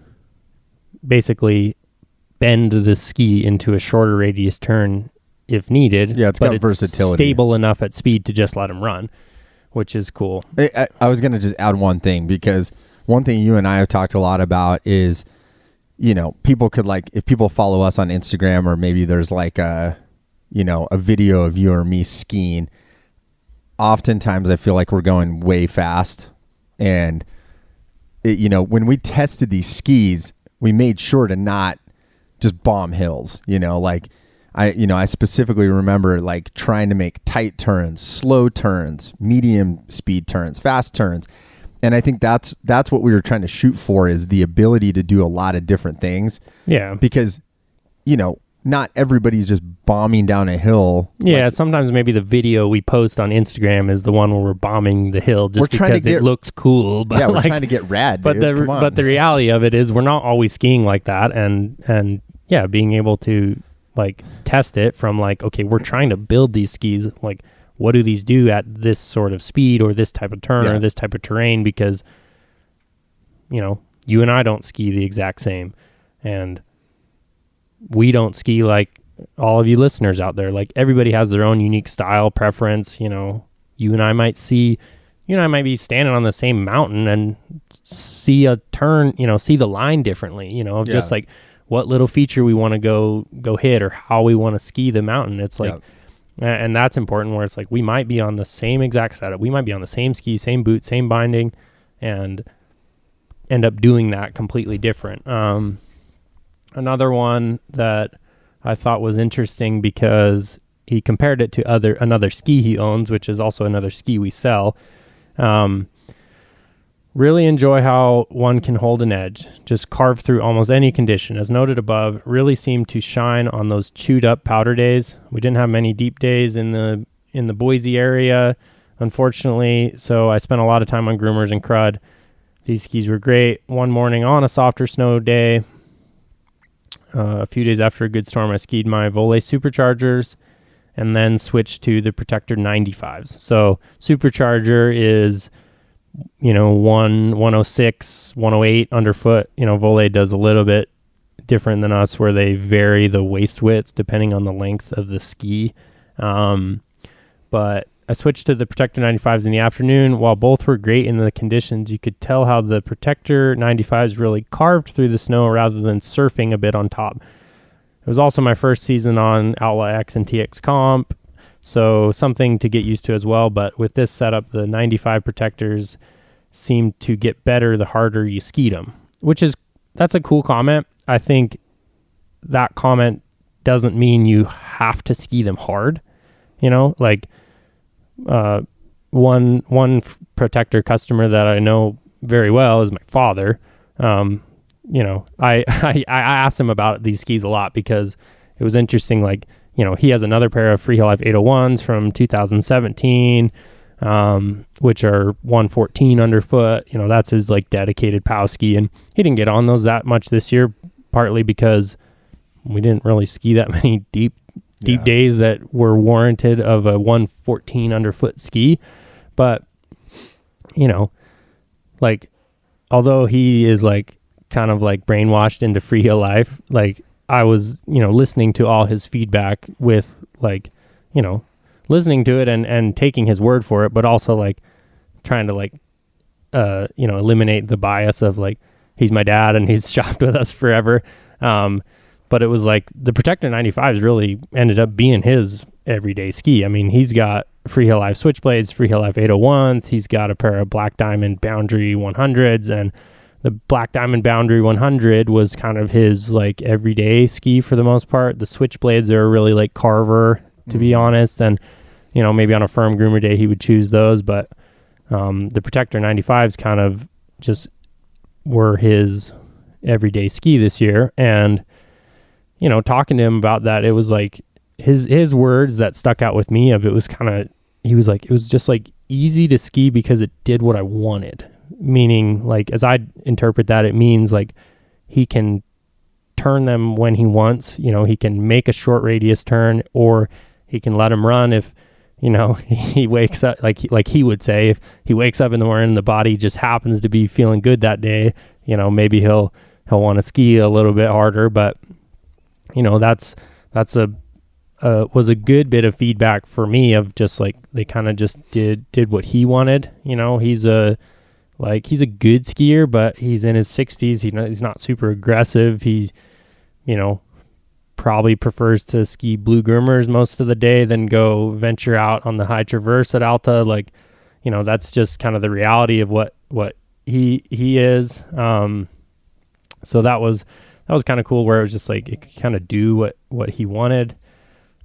basically bend the ski into a shorter radius turn if needed. Yeah, it's got versatility. Stable enough at speed to just let him run, which is cool. I was going to just add one thing, because one thing you and I have talked a lot about is, people could if people follow us on Instagram, or maybe there's like a video of you or me skiing. Oftentimes I feel like we're going way fast. And, when we tested these skis, we made sure to not just bomb hills, I specifically remember like trying to make tight turns, slow turns, medium speed turns, fast turns. And I think that's what we were trying to shoot for, is the ability to do a lot of different things. Yeah. Because, not everybody's just bombing down a hill. Yeah, sometimes maybe the video we post on Instagram is the one where we're bombing the hill just because it looks cool. But yeah, we're trying to get rad, but dude. but the reality of it is we're not always skiing like that, and yeah, being able to like test it from like, okay, we're trying to build these skis, like what do these do at this sort of speed or this type of turn or this type of terrain, because you and I don't ski the exact same, and we don't ski like all of you listeners out there. Like everybody has their own unique style preference. You and I might be standing on the same mountain and see a turn, see the line differently, just like what little feature we want to go hit or how we want to ski the mountain. It's like, and that's important, where it's like, we might be on the same exact setup. We might be on the same ski, same boot, same binding, and end up doing that completely different. Another one that I thought was interesting, because he compared it to another ski he owns, which is also another ski we sell. Really enjoy how one can hold an edge, just carve through almost any condition. As noted above, really seemed to shine on those chewed up powder days. We didn't have many deep days in the Boise area, unfortunately, so I spent a lot of time on groomers and crud. These skis were great. One morning on a softer snow day, a few days after a good storm, I skied my Volley Superchargers and then switched to the Protector 95s. So Supercharger is, 106, 108 underfoot. Volley does a little bit different than us, where they vary the waist width depending on the length of the ski. But I switched to the Protector 95s in the afternoon. While both were great in the conditions, you could tell how the Protector 95s really carved through the snow rather than surfing a bit on top. It was also my first season on Outlaw X and TX Comp, so something to get used to as well. But with this setup, the 95 Protectors seemed to get better the harder you skied them, that's a cool comment. I think that comment doesn't mean you have to ski them hard, one Protector customer that I know very well is my father. I asked him about these skis a lot, because it was interesting. Like, he has another pair of Freeheel Life 801s from 2017, which are 114 underfoot. That's his like dedicated POW ski, and he didn't get on those that much this year, partly because we didn't really ski that many deep days that were warranted of a 114 underfoot ski. But, although he is like kind of like brainwashed into Freeheel life, like I was, listening to all his feedback with like, listening to it and taking his word for it, but also like trying to like eliminate the bias of like, he's my dad and he's shopped with us forever. But it was like the Protector 95s really ended up being his everyday ski. I mean, he's got Freeheel Live Switchblades, Freeheel Live 801s. He's got a pair of Black Diamond Boundary 100s, and the Black Diamond Boundary 100 was kind of his like everyday ski for the most part. The Switchblades are really like Carver, to be honest, and maybe on a firm groomer day he would choose those, but the Protector 95s kind of just were his everyday ski this year. And talking to him about that, it was like his words that stuck out with me of it was he was like, it was just like easy to ski because it did what I wanted. Meaning, like, as I interpret that, it means like he can turn them when he wants. He can make a short radius turn, or he can let him run if he wakes up, like he would say, if he wakes up in the morning and the body just happens to be feeling good that day, maybe he'll want to ski a little bit harder. But that's was a good bit of feedback for me of just like they kind of just did what he wanted. He's a good skier, but he's in his 60s. He's not super aggressive. He probably prefers to ski blue groomers most of the day than go venture out on the high traverse at Alta. Like, that's just kind of the reality of what he is. So that was kind of cool, where it was just like it could kind of do what he wanted.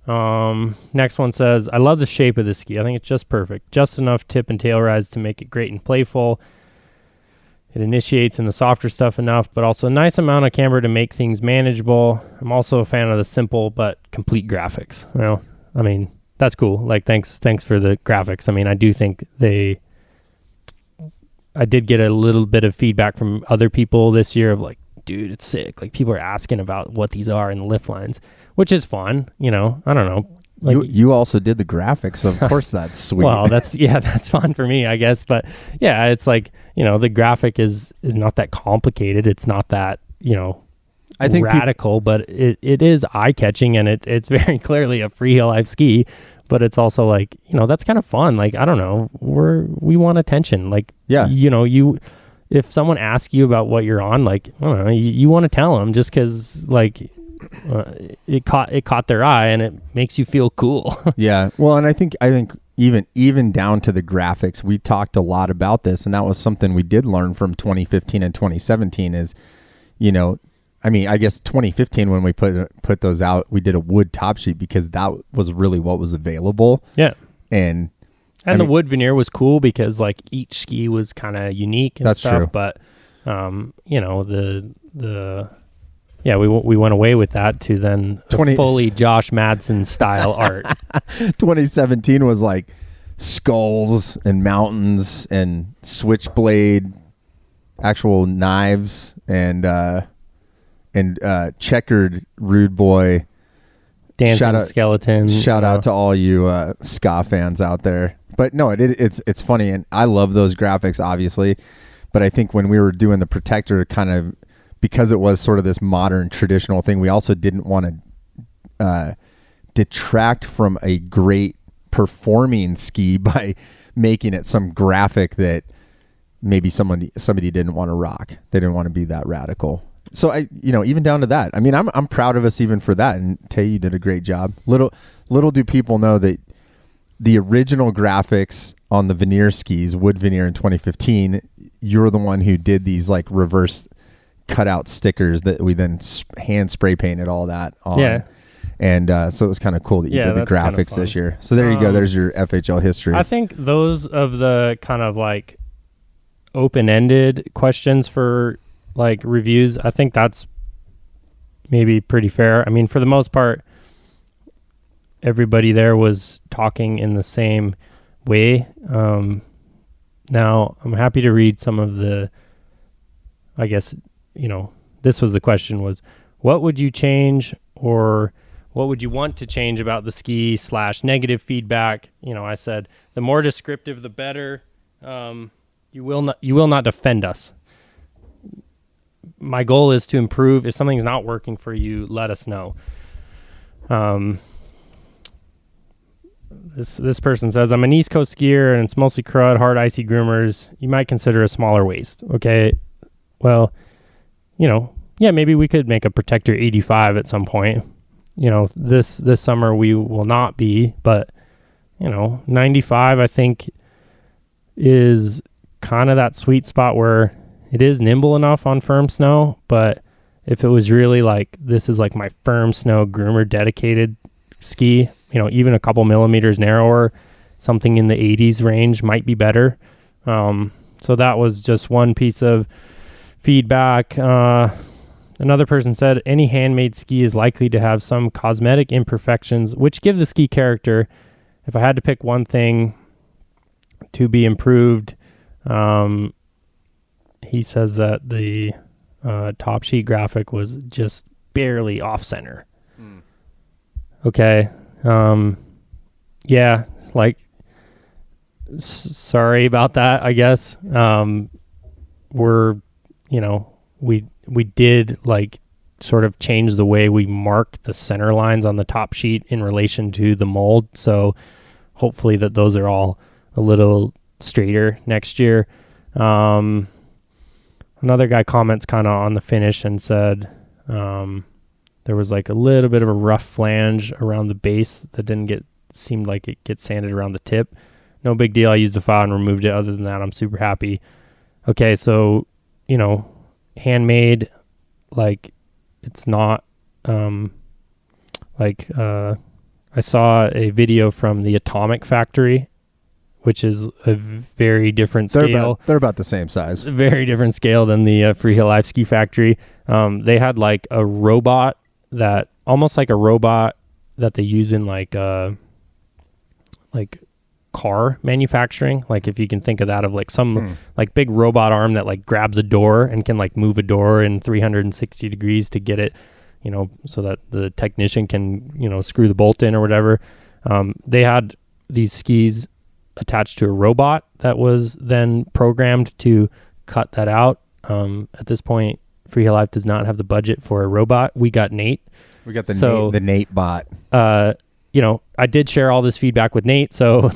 Next one says, I love the shape of the ski. I think it's just perfect. Just enough tip and tail rides to make it great and playful. It initiates in the softer stuff enough, but also a nice amount of camber to make things manageable. I'm also a fan of the simple but complete graphics. Well, I mean, that's cool. Like, thanks for the graphics. I mean, I do think I did get a little bit of feedback from other people this year of like, dude, it's sick. Like, people are asking about what these are in the lift lines, which is fun. I don't know. Like, you also did the graphics, so of course that's sweet. Well, that's fun for me, I guess. But yeah, it's like, the graphic is not that complicated. It's not that, I think radical, but it is eye catching, and it's very clearly a Freeheel Live ski. But it's also like, that's kind of fun. Like, I don't know, we want attention. Like, yeah, if someone asks you about what you're on, like, I don't know, you want to tell them just because like. It caught their eye, and it makes you feel cool. Yeah. Well, and I think even down to the graphics, we talked a lot about this, and that was something we did learn from 2015 and 2017 is, I mean, I guess 2015 when we put those out, we did a wood top sheet because that was really what was available. Yeah. And the wood veneer was cool because like each ski was kind of unique and stuff. True. But we went away with that to then fully Josh Madsen style art. 2017 was like skulls and mountains and switchblade, actual knives, and checkered rude boy dancing skeletons. Shout out to all you ska fans out there. But no, it's funny, and I love those graphics, obviously. But I think when we were doing the Protector, kind of because it was sort of this modern traditional thing, we also didn't want to detract from a great performing ski by making it some graphic that maybe somebody didn't want to rock. They didn't want to be that radical. So even down to that, I mean, I'm proud of us even for that. And Tay, you did a great job. Little do people know that the original graphics on the veneer skis, wood veneer in 2015, you're the one who did these like reverse cutout stickers that we then hand spray painted all that on. Yeah. And so it was kind of cool that you did the graphics this year. So there you go. There's your FHL history. I think those of the kind of like open-ended questions for like reviews, I think that's maybe pretty fair. I mean, for the most part, everybody there was talking in the same way. Now, I'm happy to read some of the, I guess, this was the question was, what would you change or what would you want to change about the ski / negative feedback? I said, the more descriptive, the better. You will not defend us. My goal is to improve. If something's not working for you, let us know. This person says, I'm an East Coast skier and it's mostly crud, hard, icy groomers. You might consider a smaller waist. Okay. Well, yeah, maybe we could make a Protector 85 at some point. This summer we will not be, but 95 I think is kind of that sweet spot where it is nimble enough on firm snow, but if it was really like, this is like my firm snow groomer dedicated ski, even a couple millimeters narrower, something in the 80s range might be better. So that was just one piece of feedback. Another person said, any handmade ski is likely to have some cosmetic imperfections, which give the ski character. If I had to pick one thing to be improved, he says that the top sheet graphic was just barely off center. Okay. Yeah, like, sorry about that, I guess. We did like sort of change the way we mark the center lines on the top sheet in relation to the mold. So hopefully that those are all a little straighter next year. Another guy comments kind of on the finish and said, there was like a little bit of a rough flange around the base that seemed like it gets sanded around the tip. No big deal. I used a file and removed it. Other than that, I'm super happy. Okay. So, handmade, like, it's not, I saw a video from the Atomic Factory, which is a very different scale. They're about the same size. Very different scale than the Freeheel Life Ski Factory. They had like a robot almost like a robot that they use in like car manufacturing. Like if you can think of that, of like some like big robot arm that like grabs a door and can like move a door in 360 degrees to get it, so that the technician can, screw the bolt in or whatever. They had these skis attached to a robot that was then programmed to cut that out. At this point, Freeheel Life does not have the budget for a robot. We got Nate. We got the Nate bot. I did share all this feedback with Nate, so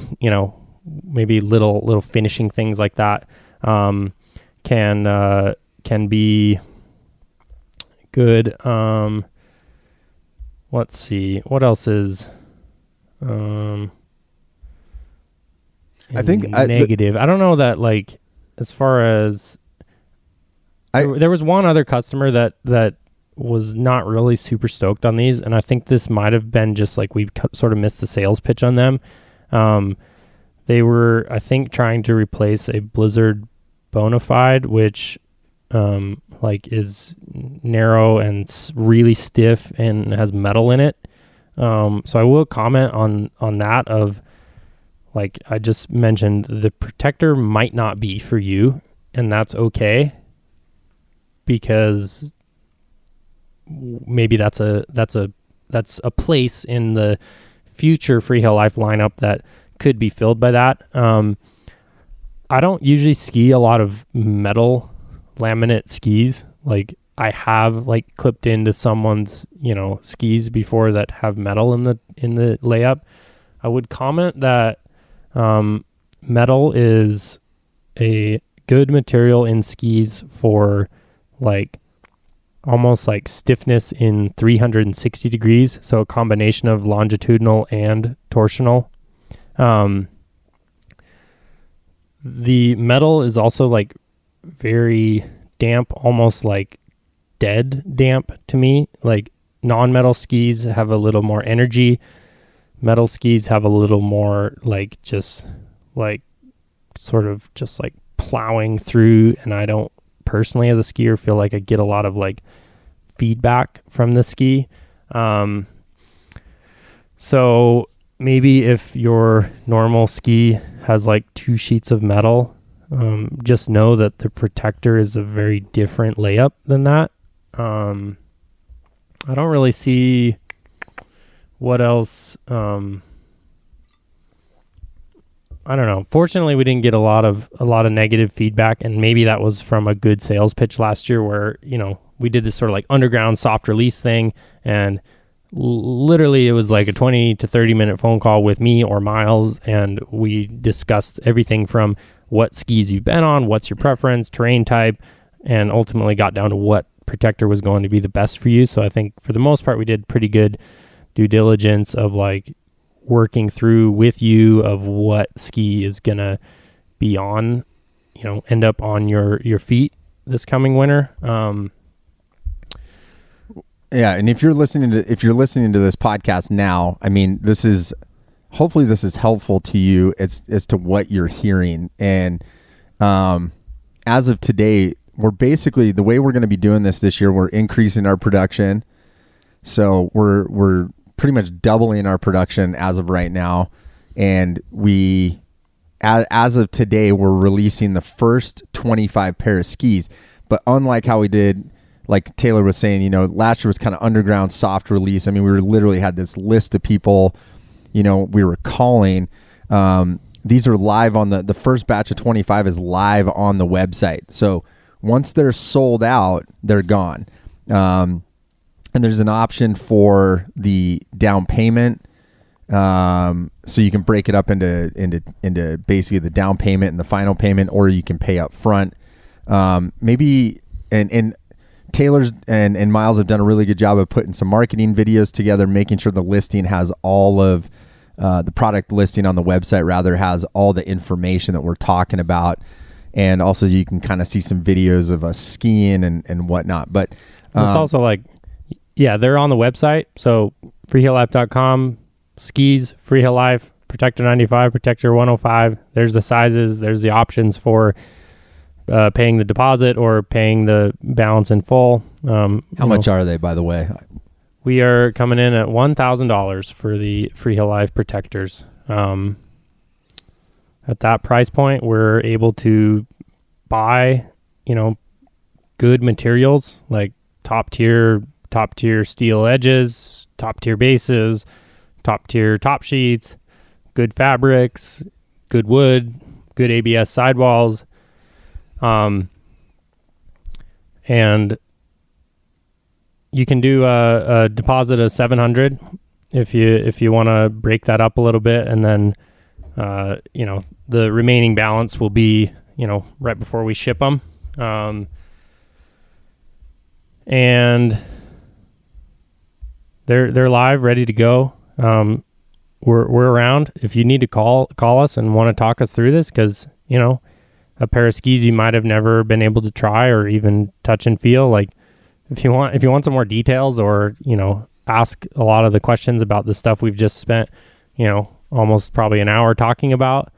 maybe little finishing things like that can be good. Let's see what else is I think negative. I don't know that, like, as far as there was one other customer that was not really super stoked on these, and I think this might have been just like we sort of missed the sales pitch on them. They were, I think, trying to replace a Blizzard Bonafide, which like is narrow and really stiff and has metal in it. So I will comment on that, of like I just mentioned, the Protector might not be for you, and that's okay, because maybe that's a place in the future Freeheel Life lineup that could be filled by that. I don't usually ski a lot of metal laminate skis. Like I have like clipped into someone's, skis before that have metal in the layup. I would comment that metal is a good material in skis for like almost like stiffness in 360 degrees. So a combination of longitudinal and torsional. The metal is also like very damp, almost like dead damp to me. Like non-metal skis have a little more energy. Metal skis have a little more like just like sort of just like plowing through, and I don't personally as a skier feel like I get a lot of like feedback from the ski. So maybe if your normal ski has like 2 sheets of metal, just know that the Protector is a very different layup than that. I don't really see what else. I don't know. Fortunately, we didn't get a lot of negative feedback, and maybe that was from a good sales pitch last year where, we did this sort of like underground soft release thing, and literally it was like a 20 to 30 minute phone call with me or Miles, and we discussed everything from what skis you've been on, what's your preference, terrain type, and ultimately got down to what protector was going to be the best for you. So I think for the most part we did pretty good due diligence of like working through with you of what ski is gonna be on, end up on your feet this coming winter. Yeah, and if you're listening to this podcast now, I mean, hopefully this is helpful to you as to what you're hearing. And as of today, we're basically, the way we're going to be doing this year, we're increasing our production. So we're pretty much doubling our production as of right now. And as of today, we're releasing the first 25 pair of skis. But unlike how we did, like Taylor was saying, last year was kind of underground soft release. I mean, we literally had this list of people, we were calling. These are live on the first batch of 25 is live on the website. So once they're sold out, they're gone. And there's an option for the down payment. So you can break it up into basically the down payment and the final payment, or you can pay up front. Maybe, and Taylor's and Miles have done a really good job of putting some marketing videos together, making sure the listing has all of the product listing on the website, rather has all the information that we're talking about. And also you can kind of see some videos of us skiing and whatnot. But it's also like, yeah, they're on the website. So freeheellife.com, skis, Freeheel Life, Protector 95, Protector 105. There's the sizes. There's the options for paying the deposit or paying the balance in full. How much are they, by the way? We are coming in at $1,000 for the Freeheel Life protectors. At that price point, we're able to buy, good materials like top tier steel edges, top tier bases, top tier top sheets, good fabrics, good wood, good ABS sidewalls. And you can do a deposit of $700 if you want to break that up a little bit, and then the remaining balance will be right before we ship them. And they're live, ready to go. We're around if you need to call us and want to talk us through this, because a pair of skis you might have never been able to try or even touch and feel. Like if you want some more details, or ask a lot of the questions about the stuff we've just spent almost probably an hour talking about,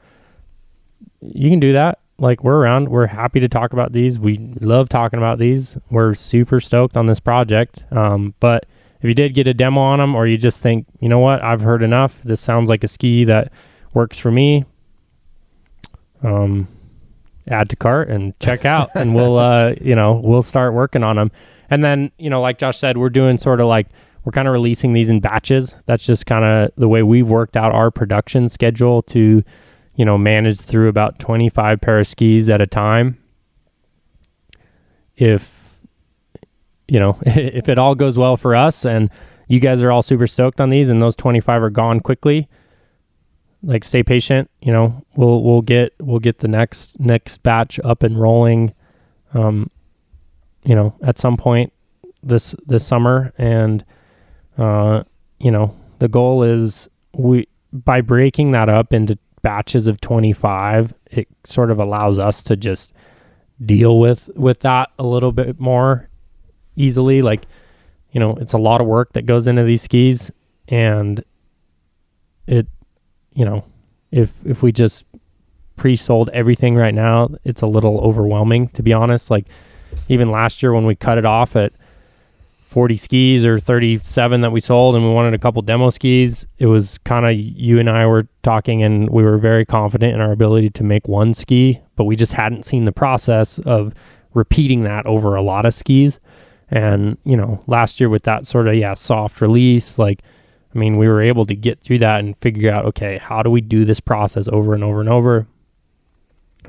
you can do that. Like, we're around. We're happy to talk about these. We love talking about these. We're super stoked on this project. But if you did get a demo on them, or you just think, you know what, I've heard enough, this sounds like a ski that works for me, add to cart and check out, and we'll start working on them. And then, like Josh said, we're doing sort of like, we're kind of releasing these in batches. That's just kind of the way we've worked out our production schedule to, manage through about 25 pair of skis at a time. If it all goes well for us and you guys are all super stoked on these and those 25 are gone quickly, like, stay patient. We'll get the next batch up and rolling, at some point this summer. And, the goal is, by breaking that up into batches of 25, it sort of allows us to just deal with that a little bit more easily. Like, it's a lot of work that goes into these skis, and it, if we just pre-sold everything right now, it's a little overwhelming, to be honest. Like, even last year when we cut it off at 40 skis or 37 that we sold, and we wanted a couple demo skis, it was kind of, you and I were talking, and we were very confident in our ability to make one ski, but we just hadn't seen the process of repeating that over a lot of skis. And, last year with that sort of, soft release, we were able to get through that and figure out, okay, how do we do this process over and over and over?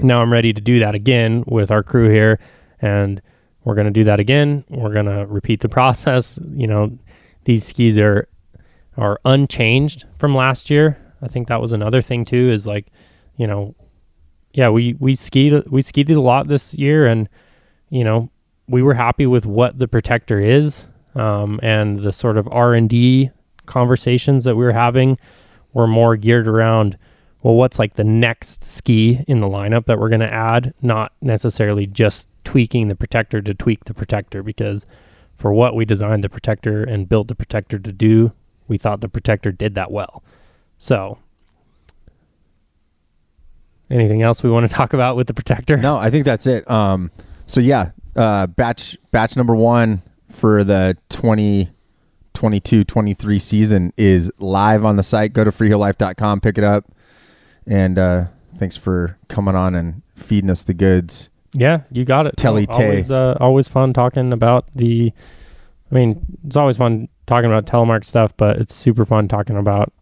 Now I'm ready to do that again with our crew here, and we're going to do that again. We're going to repeat the process. These skis are are unchanged from last year. I think that was another thing too, is like, you know, yeah, we skied these a lot this year, and, you know, we were happy with what the Protector is, and the sort of R&D conversations that we were having were more geared around, well, what's like the next ski in the lineup that we're going to add, not necessarily just tweaking the Protector to tweak the Protector, because for what we designed the Protector and built the Protector to do, we thought the Protector did that well. So anything else we want to talk about with the Protector? No, I think that's it. So yeah, batch number 1 for the 2022-23 season is live on the site. Go to freeheellife.com, pick it up. And thanks for coming on and feeding us the goods. Yeah, you got it. Telly-tay. Always fun talking about it's always fun talking about Telemark stuff, but it's super fun talking about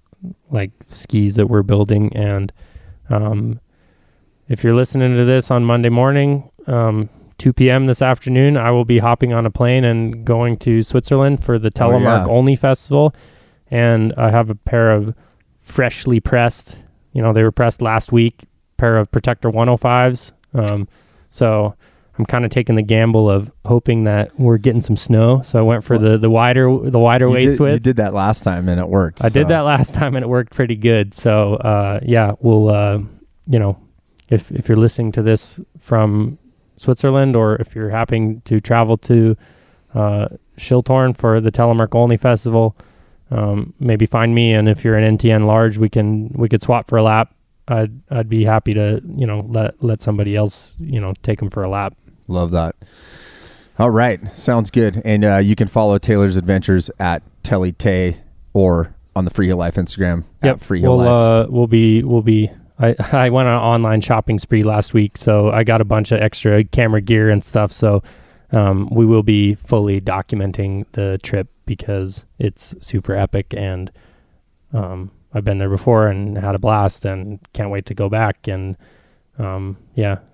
like skis that we're building. And if you're listening to this on Monday morning, 2 p.m. this afternoon, I will be hopping on a plane and going to Switzerland for the Telemark Only Festival. And I have a pair of freshly pressed, they were pressed last week, pair of Protector 105s. So I'm kind of taking the gamble of hoping that we're getting some snow. So I went for the wider waist width. You did that last time and it worked. I did that last time and it worked pretty good. So we'll if you're listening to this from Switzerland, or if you're happening to travel to Schiltorn for the Telemark Only Festival, maybe find me, and if you're an NTN large, we could swap for a lap. I'd be happy to let somebody else take them for a lap. Love that. All right, sounds good. And you can follow Taylor's Adventures at Telly-tay or on the Freeheel Life Instagram at Freeheel Life. We'll be. I went on an online shopping spree last week, so I got a bunch of extra camera gear and stuff. So we will be fully documenting the trip because it's super epic, and I've been there before and had a blast and can't wait to go back. And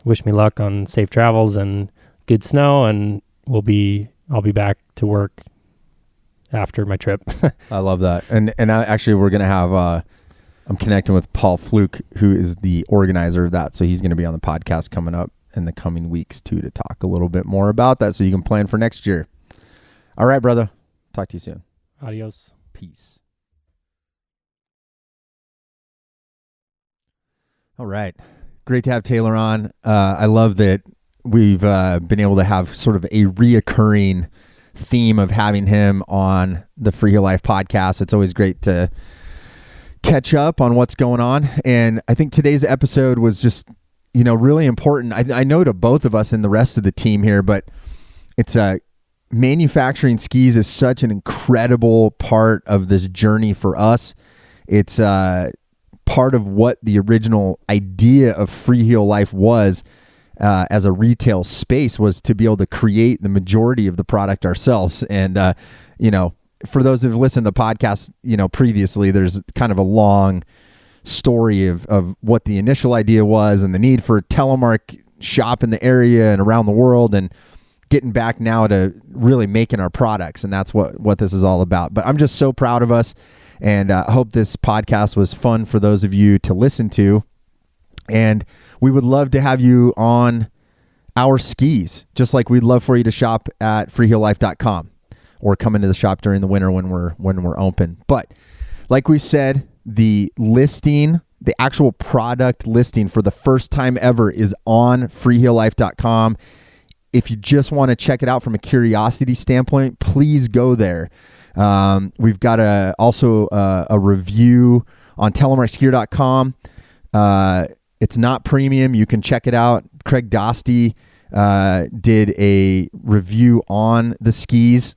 wish me luck on safe travels and good snow, and I'll be back to work after my trip. I love that. And actually we're going to have, I'm connecting with Paul Fluke, who is the organizer of that. So he's going to be on the podcast coming up in the coming weeks too, to talk a little bit more about that so you can plan for next year. All right, brother. Talk to you soon. Adios. Peace. All right. Great to have Taylor on. I love that we've been able to have sort of a reoccurring theme of having him on the Freeheel Life podcast. It's always great to catch up on what's going on. And I think today's episode was just, really important. I know to both of us and the rest of the team here, but it's manufacturing skis is such an incredible part of this journey for us. It's part of what the original idea of Freeheel Life was as a retail space, was to be able to create the majority of the product ourselves. And, for those who've listened to the podcast, previously, there's kind of a long story of what the initial idea was and the need for a Telemark shop in the area and around the world, and getting back now to really making our products. And that's what this is all about. But I'm just so proud of us, and I hope this podcast was fun for those of you to listen to. And we would love to have you on our skis, just like we'd love for you to shop at freeheellife.com or come into the shop during the winter when we're open. But like we said, the listing, the actual product listing for the first time ever is on freeheellife.com. If you just want to check it out from a curiosity standpoint, please go there. We've got also a review on telemarkskier.com. It's not premium. You can check it out. Craig Dostie did a review on the skis.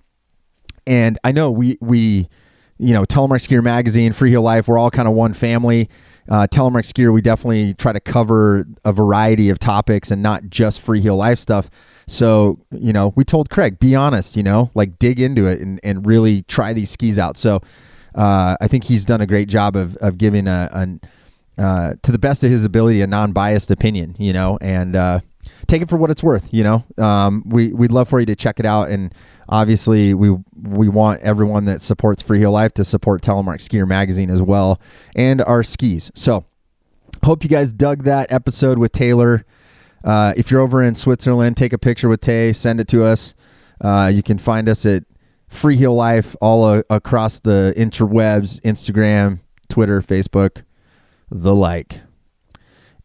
And I know we Telemark Skier Magazine, Freeheel Life, we're all kind of one family. Telemark Skier, we definitely try to cover a variety of topics and not just Freeheel Life stuff. So, we told Craig, be honest, dig into it and really try these skis out. So I think he's done a great job of giving to the best of his ability, a non-biased opinion, and take it for what it's worth. We'd love for you to check it out. And obviously we want everyone that supports Freeheel Life to support Telemark Skier Magazine as well, and our skis. So hope you guys dug that episode with Taylor. If you're over in Switzerland, take a picture with Tay, send it to us. You can find us at Freeheel Life all across the interwebs, Instagram, Twitter, Facebook, the like.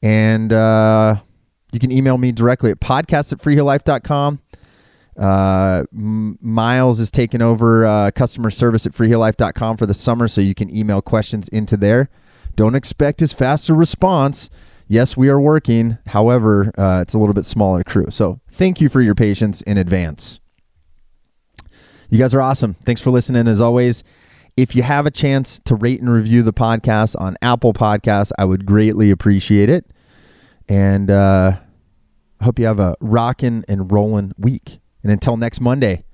And you can email me directly at podcast@freeheellife.com. Miles is taking over customer service at freeheellife.com for the summer, so you can email questions into there. Don't expect his faster response. Yes, we are working. However, it's a little bit smaller crew. So thank you for your patience in advance. You guys are awesome. Thanks for listening as always. If you have a chance to rate and review the podcast on Apple Podcasts, I would greatly appreciate it. And hope you have a rockin' and rollin' week. And until next Monday,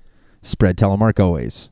spread Telemark always.